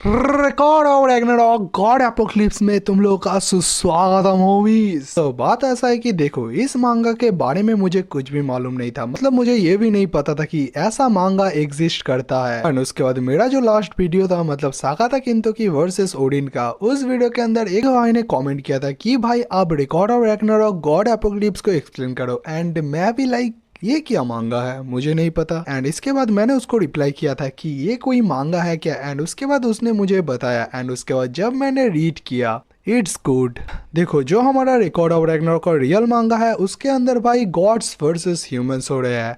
Record of Ragnarok God apocalypse में तुम लोग का सुस्वागत है मूवीज। तो बात ऐसा है कि देखो, इस मांगा के बारे में मुझे कुछ भी मालूम नहीं था। मतलब मुझे ये भी नहीं पता था कि ऐसा मांगा एग्जिस्ट करता है। और उसके बाद मेरा जो लास्ट वीडियो था, मतलब साकाता किंतोकी वर्सेस ओडिन का, उस वीडियो के अंदर एक भाई ने कमेंट किया था कि भाई आप record of Ragnarok God apocalypse को एक्सप्लेन करो। एंड मैं भी लाइक, ये क्या मांगा है, मुझे नहीं पता। एंड इसके बाद मैंने उसको रिप्लाई किया था कि ये कोई मांगा है क्या। एंड उसके बाद उसने मुझे बताया। एंड उसके बाद जब मैंने रीड किया, इट्स गुड। देखो, जो हमारा रिकॉर्ड ऑफ रैग्नारॉक का रियल मांगा है, उसके अंदर भाई गॉड्स वर्सेस ह्यूमंस हो रहे हैं।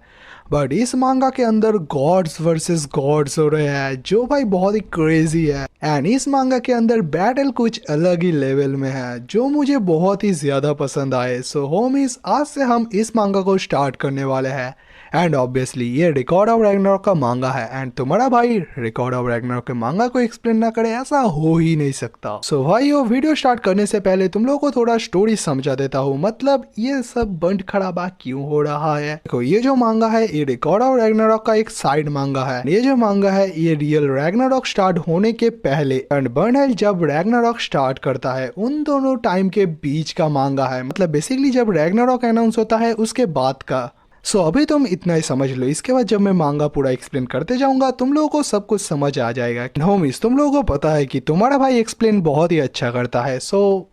बट इस मांगा के अंदर गॉड्स वर्सेस गॉड्स हो रहे हैं, जो भाई बहुत ही क्रेजी है। एंड इस मांगा के अंदर बैटल कुछ अलग ही लेवल में है, जो मुझे बहुत ही ज्यादा पसंद आए। सो होमीज, आज से हम इस मांगा को स्टार्ट करने वाले हैं। एंड ऑब्वियसली ये रिकॉर्ड ऑफ रैग्नारॉक का मांगा है। एंड तुम्हारा भाई रिकॉर्ड ऑफ रैग्नारॉक के मांगा को एक्सप्लेन ना करे, ऐसा हो ही नहीं सकता। सो भाइयों, वीडियो स्टार्ट करने से पहले तुम लोगों को थोड़ा स्टोरी समझा देता हूँ। मतलब ये सब बंट खड़ाबा क्यों हो रहा है। देखो, ये जो मांगा है, ये रिकॉर्ड ऑफ रैग्नारॉक का एक साइड मांगा है। ये जो मांगा है, ये रियल रैग्नारॉक स्टार्ट होने के पहले एंड बर्नहेल्ड जब रैग्नारॉक स्टार्ट करता है, उन दोनों टाइम के बीच का मांगा है। मतलब बेसिकली जब रैग्नारॉक अनाउंस होता है उसके बाद का। सो अभी तुम इतना ही समझ लो। इसके बाद जब मैं मांगा पूरा एक्सप्लेन करते जाऊंगा, तुम लोगों को सब कुछ समझ आ जाएगा। होमीज, तुम लोगों को पता है कि तुम्हारा भाई एक्सप्लेन बहुत ही अच्छा करता है। सो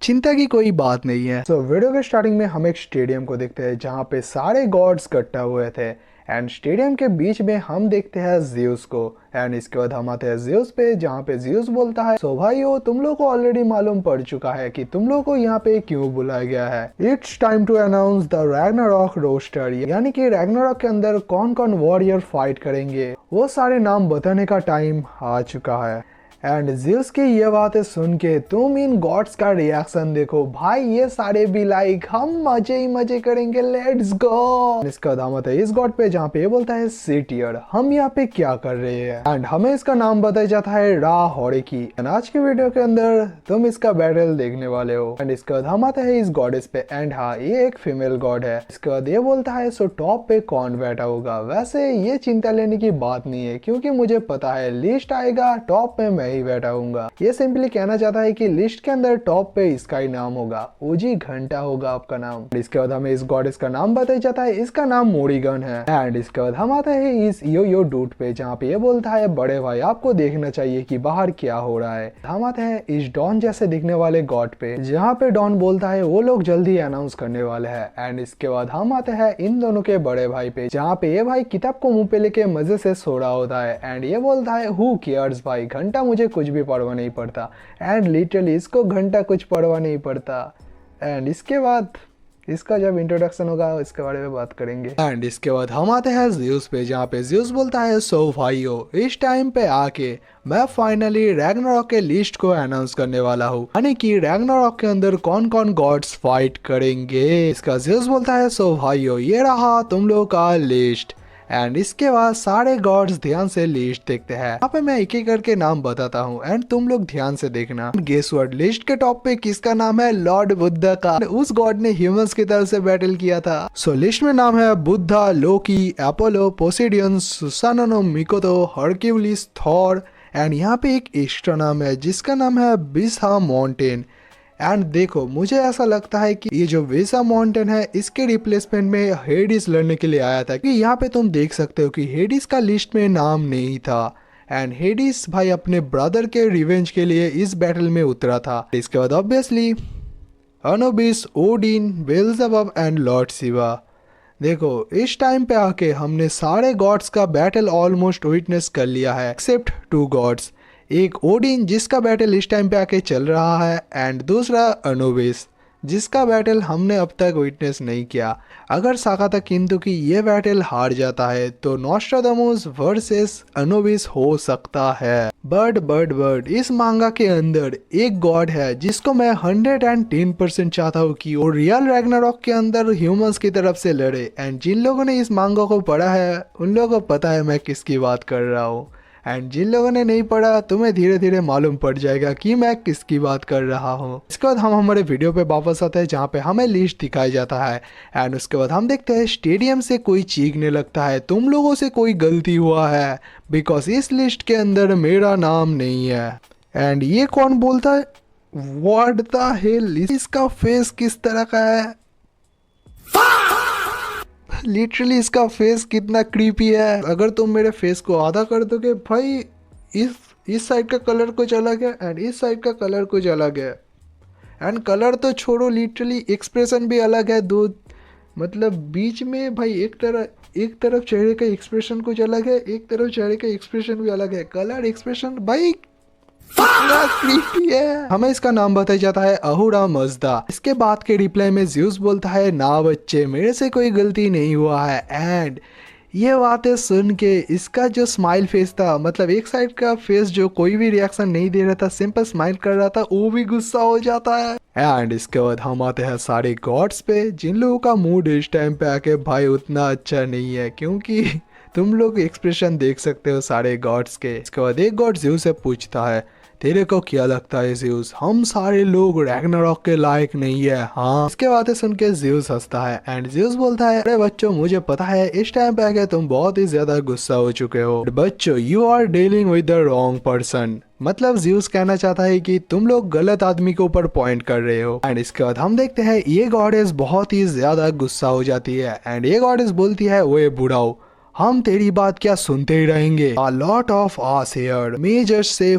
चिंता की कोई बात नहीं है। सो वीडियो के स्टार्टिंग में हम एक स्टेडियम को देखते हैं, जहाँ पे सारे गॉड्स इकट्ठा हुए थे। एंड स्टेडियम के बीच में हम देखते हैं जियोस को। एंड इसके बाद हम आते हैं जियोस पे, जहाँ पे जियोस बोलता है, सो भाइयों, तुम लोग को ऑलरेडी मालूम पड़ चुका है कि तुम लोग को यहाँ पे क्यों बुलाया गया है। It's time to announce the Ragnarok roster, यानी कि रैग्नारॉक के अंदर कौन कौन वॉरियर फाइट करेंगे, वो सारे नाम बताने का टाइम आ चुका है। एंड जियोस की ये बातें सुन के तुम इन गॉड्स का रिएक्शन देखो भाई। ये सारे भी लाइक, हम मजे ही मजे करेंगे, लेट्स गो। इसका दामत है इस गॉड पे, जहाँ पे ये बोलता है सिटियर, हम यहाँ पे क्या कर रहे हैं। एंड हमें इसका नाम बताया जाता है रा होरेकी। एंड आज की वीडियो के अंदर तुम इसका बैटल देखने वाले हो। एंड इसका बाद हम आते हैं इस गॉडेस पे। एंड हाँ, ये एक फीमेल गॉड है। इसके बाद ये बोलता है, सो टॉप पे कौन बैठा होगा। वैसे ये चिंता लेने की बात नहीं है, क्योंकि मुझे पता है लिस्ट आएगा, टॉप पे मैं ही बैठा हूँगा। ये सिंपली कहना चाहता है कि लिस्ट के अंदर टॉप पे इसका ही नाम होगा, ओजी घंटा होगा आपका नाम। इसके बाद हमें इस गॉडेस का नाम बताया जाता है, इसका नाम मोरिगन है। एंड इसके बाद हम आते हैं इस यो डूट पे, जहाँ पे ये बोलता है, बड़े भाई आपको देखना चाहिए कि बाहर क्या हो रहा है। हम आते हैं इस डॉन जैसे दिखने वाले गॉड पे, जहाँ पे डॉन बोलता है वो लोग जल्दी अनाउंस करने वाले हैं। एंड इसके बाद हम आते हैं इन दोनों के बड़े भाई पे, जहाँ पे ये भाई किताब को मुंह पे लेके मजे से सो रहा होता है। एंड ये बोलता है, हु केयर्स भाई, घंटा मुझे कुछ भी परवाह नहीं पड़ता। एंड लिटरली इसको घंटा कुछ परवाह नहीं पड़ता। एंड इसके बाद इसका जब इंट्रोडक्शन होगा इसके बारे में बात करेंगे। एंड इसके बाद हम आते हैं जियोस पे, जहाँ पे जियोस बोलता है, सो भाइयों, इस टाइम पे आके मैं फाइनली रैग्नारॉक के लिस्ट को अनाउंस करने वाला हूँ, यानी कि रैग्नारॉक के अंदर कौन कौन गॉड्स फाइट करेंगे। इसका जियोस बोलता है, सो भाइयों, ये रहा तुम लोग का लिस्ट। एंड इसके बाद सारे गॉड्स ध्यान से लिस्ट देखते हैं। यहाँ पे मैं एक एक करके नाम बताता हूँ एंड तुम लोग ध्यान से देखना। गेस व्हाट, लिस्ट के टॉप पे किसका नाम है, लॉर्ड बुद्धा का। उस गॉड ने ह्यूमंस की तरफ से बैटल किया था। सो लिस्ट में नाम है बुद्धा, लोकी, एपोलो, पोसेडियन, सुसानो, मिकोतो, हरक्यूलिस, थॉर। एंड यहाँ पे एक एक्स्ट्रा नाम है जिसका नाम है बिसा माउंटेन। एंड देखो, मुझे ऐसा लगता है कि ये जो वेसा माउंटेन है, इसके रिप्लेसमेंट में हेडिस लड़ने के लिए आया था। कि यहाँ पे तुम देख सकते हो कि हेडिस का लिस्ट में नाम नहीं था। एंड हेडिस भाई अपने ब्रदर के रिवेंज के लिए इस बैटल में उतरा था। इसके बाद obviously Anubis, Odin, Beelzebub and Lord Shiva. देखो, इस टाइम पे आके हमने सारे गॉड्स का बैटल ऑलमोस्ट विटनेस कर लिया है, एक्सेप्ट 2 गॉड्स। एक ओडिन जिसका बैटल इस टाइम पे आके चल रहा है, एंड दूसरा अनोबिस जिसका बैटल हमने अब तक विटनेस नहीं किया। अगर साकाता किंतोकी ये बैटल हार जाता है तो नॉस्ट्राडामस वर्सेस अनोबिस हो सकता है। बट इस मांगा के अंदर एक गॉड है जिसको मैं 110% चाहता हूँ कि वो रियल रैग्नारॉक के अंदर ह्यूमंस की तरफ से लड़े। एंड जिन लोगों ने इस मांगा को पढ़ा है उन लोगों को पता है मैं किसकी बात कर रहा हूँ। एंड जिन लोगों ने नहीं पढ़ा तुम्हें धीरे धीरे मालूम पड़ जाएगा कि मैं किसकी बात कर रहा हूँ। इसके बाद हम हमारे वीडियो पे वापस आते हैं जहाँ पे हमें लिस्ट दिखाया जाता है एंड उसके बाद हम देखते हैं स्टेडियम से कोई चीखने लगता है तुम लोगों से कोई गलती हुआ है बिकॉज इस लिस्ट के अंदर मेरा नाम नहीं है। एंड ये कौन बोलता है व्हाट द हेल, इसका फेस किस तरह का है, लिटरली इसका फेस कितना क्रीपी है। अगर तुम मेरे फेस को आधा कर दोगे भाई, इस साइड का कलर कुछ अलग है एंड इस साइड का कलर कुछ अलग है एंड कलर तो छोड़ो लिटरली एक्सप्रेशन भी अलग है। दो मतलब बीच में भाई एक तरफ चेहरे का एक्सप्रेशन कुछ अलग है, एक तरफ चेहरे का एक्सप्रेशन भी अलग है, कलर एक्सप्रेशन भाई कितना क्रीपी है। हमें इसका नाम बताया जाता है अहुरा मजदा। इसके बाद के रिप्लाई में ज़्यूस बोलता है ना बच्चे मेरे से कोई गलती नहीं हुआ है। एंड ये बातें सुन के इसका जो स्माइल फेस था, मतलब एक साइड का फेस जो कोई भी रिएक्शन नहीं दे रहा था, सिंपल स्माइल कर रहा था, वो भी गुस्सा हो जाता है। एंड इसके बाद हम आते हैं सारे गॉड्स पे, जिन लोगों का मूड इस टाइम पे आके भाई उतना अच्छा नहीं है क्योंकि तुम लोग एक्सप्रेशन देख सकते हो सारे गॉड्स के। इसके बाद एक गॉड ज़्यूस से पूछता है तेरे को क्या लगता है ज़्यूस, हम सारे लोग रैग्नारॉक के लायक नहीं है हाँ। इसके बातें सुन के ज़्यूस हंसता है एंड ज़्यूस बोलता है अरे बच्चों मुझे पता है इस टाइम पे आके तुम बहुत ही ज्यादा गुस्सा हो चुके हो बच्चों, you are dealing with the wrong person. मतलब ज़्यूस कहना चाहता है कि तुम लोग गलत आदमी के ऊपर पॉइंट कर रहे हो। एंड इसके बाद हम देखते हैं ये गॉडेस बहुत ही ज्यादा गुस्सा हो जाती है एंड ये गॉडेस बोलती है ओए बुढ़ाओ हम तेरी बात क्या सुनते ही रहेंगे, a lot of us here may just say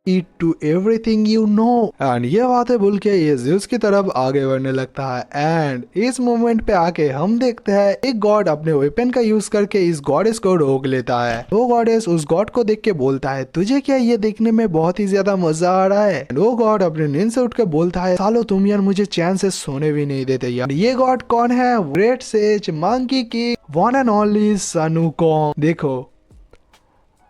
eat to everything you know। And ये बातें बोल के ये ज़्यूस की तरफ आगे बढ़ने लगता है। एंड इस मोमेंट पे आके हम देखते हैं एक गॉड अपने वेपन का यूज करके इस गॉडेस को रोक लेता है। वो गॉडेस उस गॉड को देख के बोलता है तुझे क्या ये देखने में बहुत ही ज्यादा मजा आ रहा है। वो गॉड अपने नींद से उठ के बोलता है सालो तुम यार मुझे चैन से सोने भी नहीं देते यार। ये गॉड कौन है, ग्रेट सेज मंकी की one and only son Wukong. देखो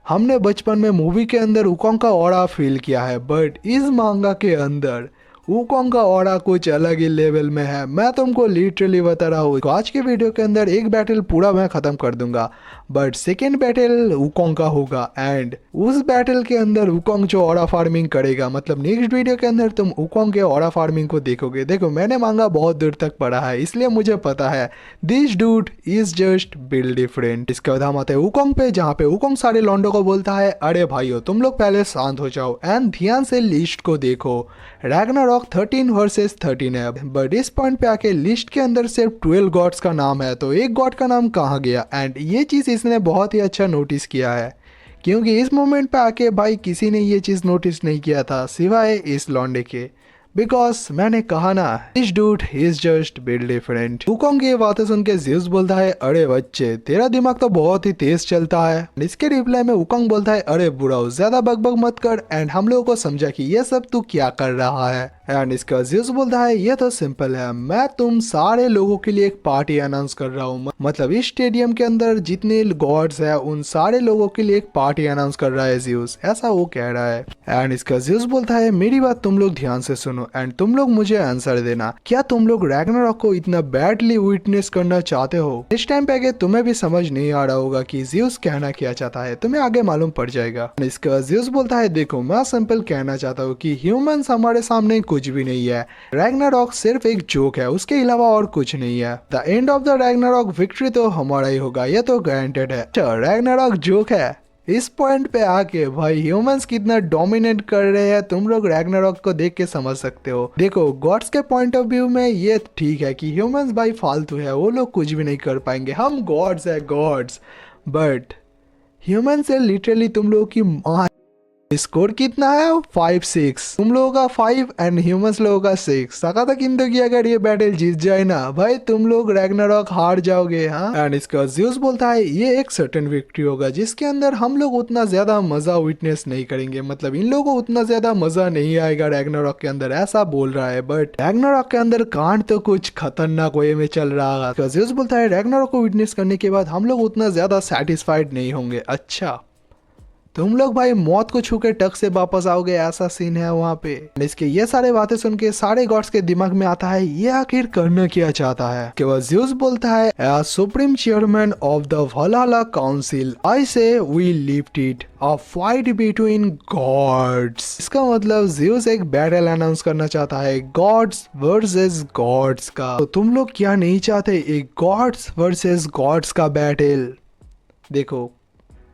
हमने बचपन में मूवी के अंदर वुकोंग का ऑरा फील किया है बट इस मांगा के अंदर वुकोंग का ऑरा कुछ अलग ही लेवल में है। मैं तुमको लिटरली बता रहा हूँ आज के वीडियो के अंदर एक बैटल पूरा मैं खत्म कर दूंगा बट सेकेंड बैटल वुकोंग का होगा एंड उस बैटल के अंदर वुकोंग जो ऑरा फार्मिंग करेगा, मतलब नेक्स्ट वीडियो के अंदर तुम वुकोंग के ऑरा फार्मिंग को देखोगे। देखो मैंने मांगा बहुत दूर तक पढ़ा है इसलिए मुझे पता है this dude is just build different. इसके बाद हम आते हैं वुकोंग पे जहाँ पे वुकोंग सारे लॉन्डो को बोलता है अरे भाइयों तुम लोग पहले शांत हो जाओ एंड ध्यान से लिस्ट को देखो। रैग्नारॉक 13 वर्सेस 13 है बट इस पॉइंट पे आके लिस्ट के अंदर सिर्फ 12 गॉड्स का नाम है तो एक गॉड का नाम कहाँ गया। एंड ये चीज़ इसने बहुत ही अच्छा नोटिस किया है क्योंकि इस मोमेंट पे आके भाई किसी ने ये चीज़ नोटिस नहीं किया था सिवाय इस लॉन्डे के, बिकॉज मैंने कहा ना this dude is just build different. Wukong ये बातें सुन के ज़्यूस बोलता है अरे बच्चे तेरा दिमाग तो बहुत ही तेज चलता है। इसके रिप्लाई में वुकोंग बोलता है अरे बुढ़ाओ ज्यादा बकबक मत कर एंड हम लोगों को समझा कि ये सब तू क्या कर रहा है। एंड इसका ज़्यूस बोलता है ये तो सिंपल है, मैं तुम सारे लोगों के लिए एक पार्टी अनाउंस कर रहा हूँ, मतलब इस स्टेडियम के अंदर जितने गॉड्स है उन सारे लोगों के लिए एक पार्टी अनाउंस कर रहा है ज़्यूस, ऐसा वो कह रहा है। एंड इसका ज़्यूस बोलता है मेरी बात तुम लोग ध्यान से सुनो एंड तुम लोग मुझे आंसर देना, क्या तुम लोग रैग्नारॉक को इतना बैडली विटनेस करना चाहते हो। इस टाइम पे आगे तुम्हें भी समझ नहीं आ रहा होगा कि ज़्यूस कहना क्या चाहता है, तुम्हें आगे मालूम पड़ जाएगा। इसका ज़्यूस बोलता है देखो मैं सिंपल कहना चाहता हूँ कि ह्यूमंस हमारे सामने कुछ भी नहीं है, रैग्नारॉक सिर्फ एक जोक है, उसके अलावा और कुछ नहीं है। The end of the Ragnarok victory तो हमारा ही होगा, ये तो गारंटेड है। रैग्नारॉक जोक है। इस पॉइंट पे आके भाई ह्यूमंस कितना डोमिनेट कर रहे हैं तुम लोग रैग्नारॉक को देख के समझ सकते हो। देखो गॉड्स के पॉइंट ऑफ व्यू में ये ठीक है कि ह्यूमंस भाई फालतू है, वो लोग कुछ भी नहीं कर पाएंगे, हम गॉड्स है गॉड्स, बट ह्यूमंस से लिटरली तुम लोगों की माँ। स्कोर कितना है 5-6, तुम लोगों का 5 एंड ह्यूमंस लोगों का 6। सका था किंतु कि अगर ये बैटल जीत जाए ना भाई तुम लोग रैग्नारॉक हार जाओगे। हाँ एंड इसका ज़्यूस बोलता है ये एक सर्टेन विक्ट्री होगा जिसके अंदर हम लोग उतना ज्यादा मजा विटनेस नहीं करेंगे, मतलब इन लोगों को उतना ज्यादा मजा नहीं आएगा रैग्नारॉक के अंदर, ऐसा बोल रहा है। बट रैग्नारॉक के अंदर कांड तो कुछ खतरनाक वे में चल रहा है। ज़्यूस बोलता है रैग्नारॉक को विटनेस करने के बाद हम लोग उतना ज्यादा सेटिस्फाइड नहीं होंगे। अच्छा तुम लोग भाई मौत को छू के टक से वापस आओगे, ऐसा सीन है वहाँ पे। इसके ये सारे बातें सुन के सारे गॉड्स के दिमाग में आता है ये आखिर करना क्या चाहता है। के बाद ज़्यूस बोलता है as supreme chairman of the Valhalla council I say we lift it a fight between gods. इसका मतलब ज़्यूस एक बैटल अनाउंस करना चाहता है गॉड्स वर्सेस गॉड्स का। तो तुम लोग क्या नहीं चाहते एक गॉड्स वर्सेस गॉड्स का बैटल? देखो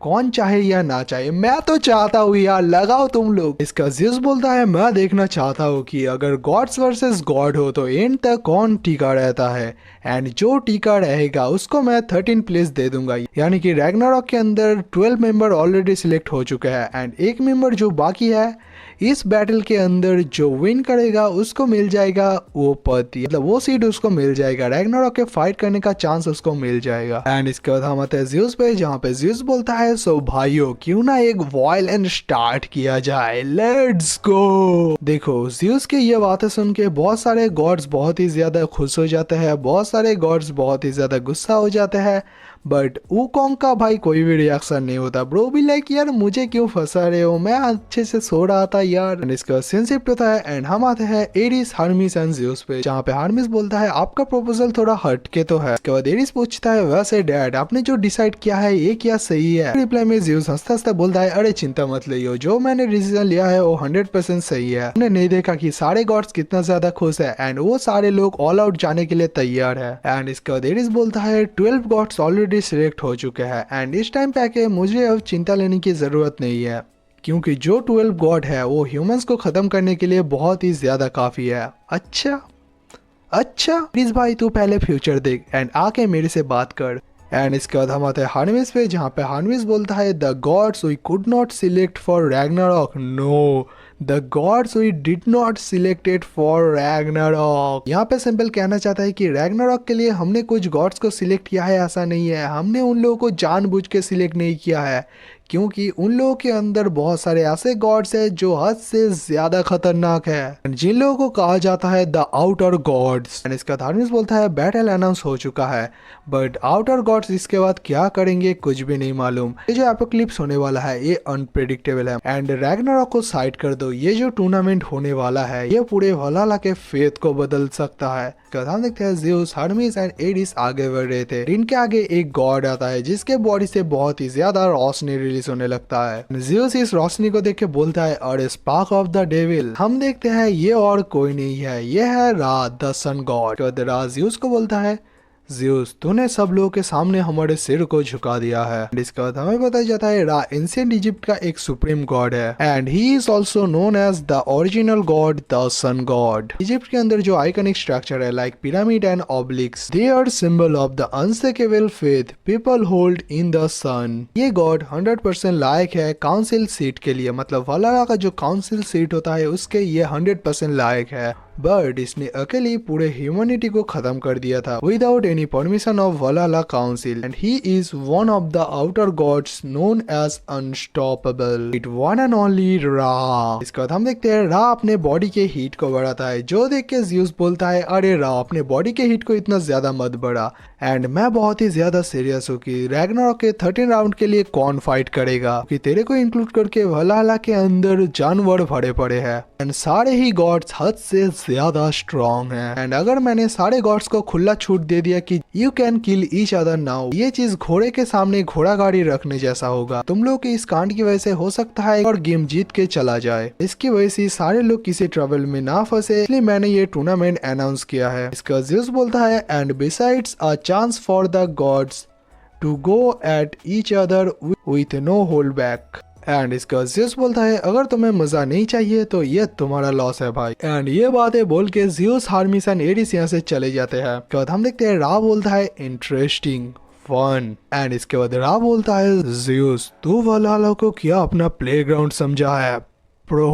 कौन चाहे या ना चाहे, मैं तो चाहता हूँ यार, लगाओ तुम लोग। इसका ज़्यूस बोलता है मैं देखना चाहता हूँ कि अगर गॉड्स वर्सेस गॉड हो तो एंड तक कौन टिका रहता है, एंड जो टिका रहेगा उसको मैं 13 प्लेस दे दूंगा। यानी कि रैग्नारॉक के अंदर 12 मेंबर ऑलरेडी सिलेक्ट हो चुके हैं एंड एक मेंबर जो बाकी है इस बैटल के अंदर जो विन करेगा उसको मिल जाएगा वो पद, मतलब वो सीट उसको मिल जाएगा, रैग्नारॉक के फाइट करने का चांस उसको मिल जाएगा। एंड इसके बाद हम आते हैं ज़्यूस पे, जहाँ पे ज़्यूस बोलता है सो भाइयों क्यों ना एक वायलेंट स्टार्ट किया जाए, लेट्स गो। देखो ज़्यूस की ये बातें सुन के बहुत सारे गॉड्स बहुत ही ज्यादा खुश हो जाते हैं, बहुत सारे गॉड्स बहुत ही ज्यादा गुस्सा हो जाते हैं, बट वूकोंग का भाई कोई भी रिएक्शन नहीं होता। ब्रो भी लाइक यार मुझे क्यों फंसा रहे हो, मैं अच्छे से सो रहा था यार। एंड इसका सीन शिफ्ट होता है एंड हम आते हैं एरिस, हर्मिस एंड ज़्यूस पे, जहाँ पे हर्मिस बोलता है आपका प्रपोजल थोड़ा हटके तो है। इसके बाद एरिस पूछता है वैसे डैड आपने जो डिसाइड किया है ये क्या सही है? रिप्लाई में ज़्यूस हंसता हंसता बोलता है अरे चिंता मत लियो, जो मैंने डिसीजन लिया है वो 100% सही है। हमने नहीं देखा कि सारे गॉड्स कितना ज्यादा खुश है एंड वो सारे लोग ऑल आउट जाने के लिए तैयार है। एंड इसके बाद एरिस बोलता है 12 गॉड्स ऑलरेडी सिलेक्ट हो चुके हैं एंड इस टाइम पे आके मुझे अब चिंता लेने की जरूरत नहीं है, क्योंकि जो 12 गॉड है वो ह्यूमंस को खत्म करने के लिए बहुत ही ज्यादा काफी है। अच्छा प्लीज भाई तू पहले फ्यूचर देख एंड आके मेरे से बात कर। एंड इसके बाद हम आते हैं हार्नविस पे, जहाँ पे हार्नविस बोलता है the gods we could not select for Ragnarok, no the gods we did not selected for Ragnarok. यहाँ पे सिंपल कहना चाहता है कि रैग्नारॉक के लिए हमने कुछ गॉड्स को सिलेक्ट किया है ऐसा नहीं है, हमने उन लोगों को जानबूझ के सिलेक्ट नहीं किया है, क्योंकि उन लोगों के अंदर बहुत सारे ऐसे गॉड्स हैं जो हद से ज्यादा खतरनाक है, जिन लोगों को कहा जाता है द आउटर गॉड्स। एंड इसका धार्मिक बोलता है बैटल अनाउंस हो चुका है बट आउटर गॉड्स इसके बाद क्या करेंगे कुछ भी नहीं मालूम। ये जो एपोक्लिप्स होने वाला है ये अनप्रेडिक्टेबल है एंड रैग्नारॉक को साइड कर दो, ये जो टूर्नामेंट होने वाला है ये पूरे वलाला के फेथ को बदल सकता है। हम देखते हैं ज़्यूस, हर्मिस एंड एरिस आगे बढ़ रहे थे, इनके आगे एक गॉड आता है जिसके बॉडी से बहुत ही ज्यादा रोशनी रिलीज होने लगता है। ज़्यूस इस रोशनी को देख के बोलता है और स्पार्क ऑफ द डेविल। हम देखते हैं ये और कोई नहीं है, ये है रा द सन गॉड। तो रा ज़्यूस को बोलता है ज़्यूस तूने सब लोगों के सामने हमारे सिर को झुका दिया है। इसके बाद हमें बताया जाता है रा एंशिएंट इजिप्ट का एक सुप्रीम गॉड है and he is also known as the original god the sun god. Egypt के अंदर जो आइकनिक स्ट्रक्चर है like pyramid and obelisks, they are symbol of the unshakable faith people hold in the sun. ये god 100% लायक है council seat के लिए, मतलब वलाला का जो काउंसिल सीट होता है उसके ये 100% लायक है, बट इसने अकेले पूरे ह्यूमैनिटी को खत्म कर दिया था without any permission of Valhalla council and he is one of the outer gods known as unstoppable, it one and only Ra. इसके बाद हम देखते हैं रा अपने बॉडी के हीट को बढ़ाता है, जो देख के ज़्यूस बोलता है अरे रा अपने बॉडी के हीट को इतना ज्यादा मत बढ़ा। एंड मैं बहुत ही ज्यादा सीरियस हूँ कि रैग्नारॉक के 13 राउंड के लिए कौन फाइट करेगा, कि तेरे को इंक्लूड करके वलाला के अंदर जानवर भरे पड़े हैं एंड सारे ही गॉड्स हद से ज्यादा स्ट्रॉन्ग है। एंड अगर मैंने सारे गॉड्स को खुला छूट दे दिया कि you can kill each other now, ये चीज घोड़े के सामने घोड़ा गाड़ी रखने जैसा होगा। तुम लोग के इस कांड की वजह से हो सकता है और गेम जीत के चला जाए, इसकी वजह से सारे लोग किसी ट्रबल में ना फंसे, इसलिए मैंने ये टूर्नामेंट अनाउंस किया है। इसका ज़्यूस बोलता है and besides a chance for the gods to go at each other with no hold back. And इसका ज़्यूस बोलता है अगर तुम्हें मजा नहीं चाहिए तो ये तुम्हारा लॉस है भाई। एंड ये बातें बोल के ज़्यूस, हर्मिस एंड एरिस यहाँ से चले जाते हैं। उसके बाद हम देखते हैं रा बोलता है इंटरेस्टिंग फन। एंड इसके बाद रा बोलता है ज़्यूस तू वलाला को क्या अपना प्लेग्राउंड समझा है प्रो।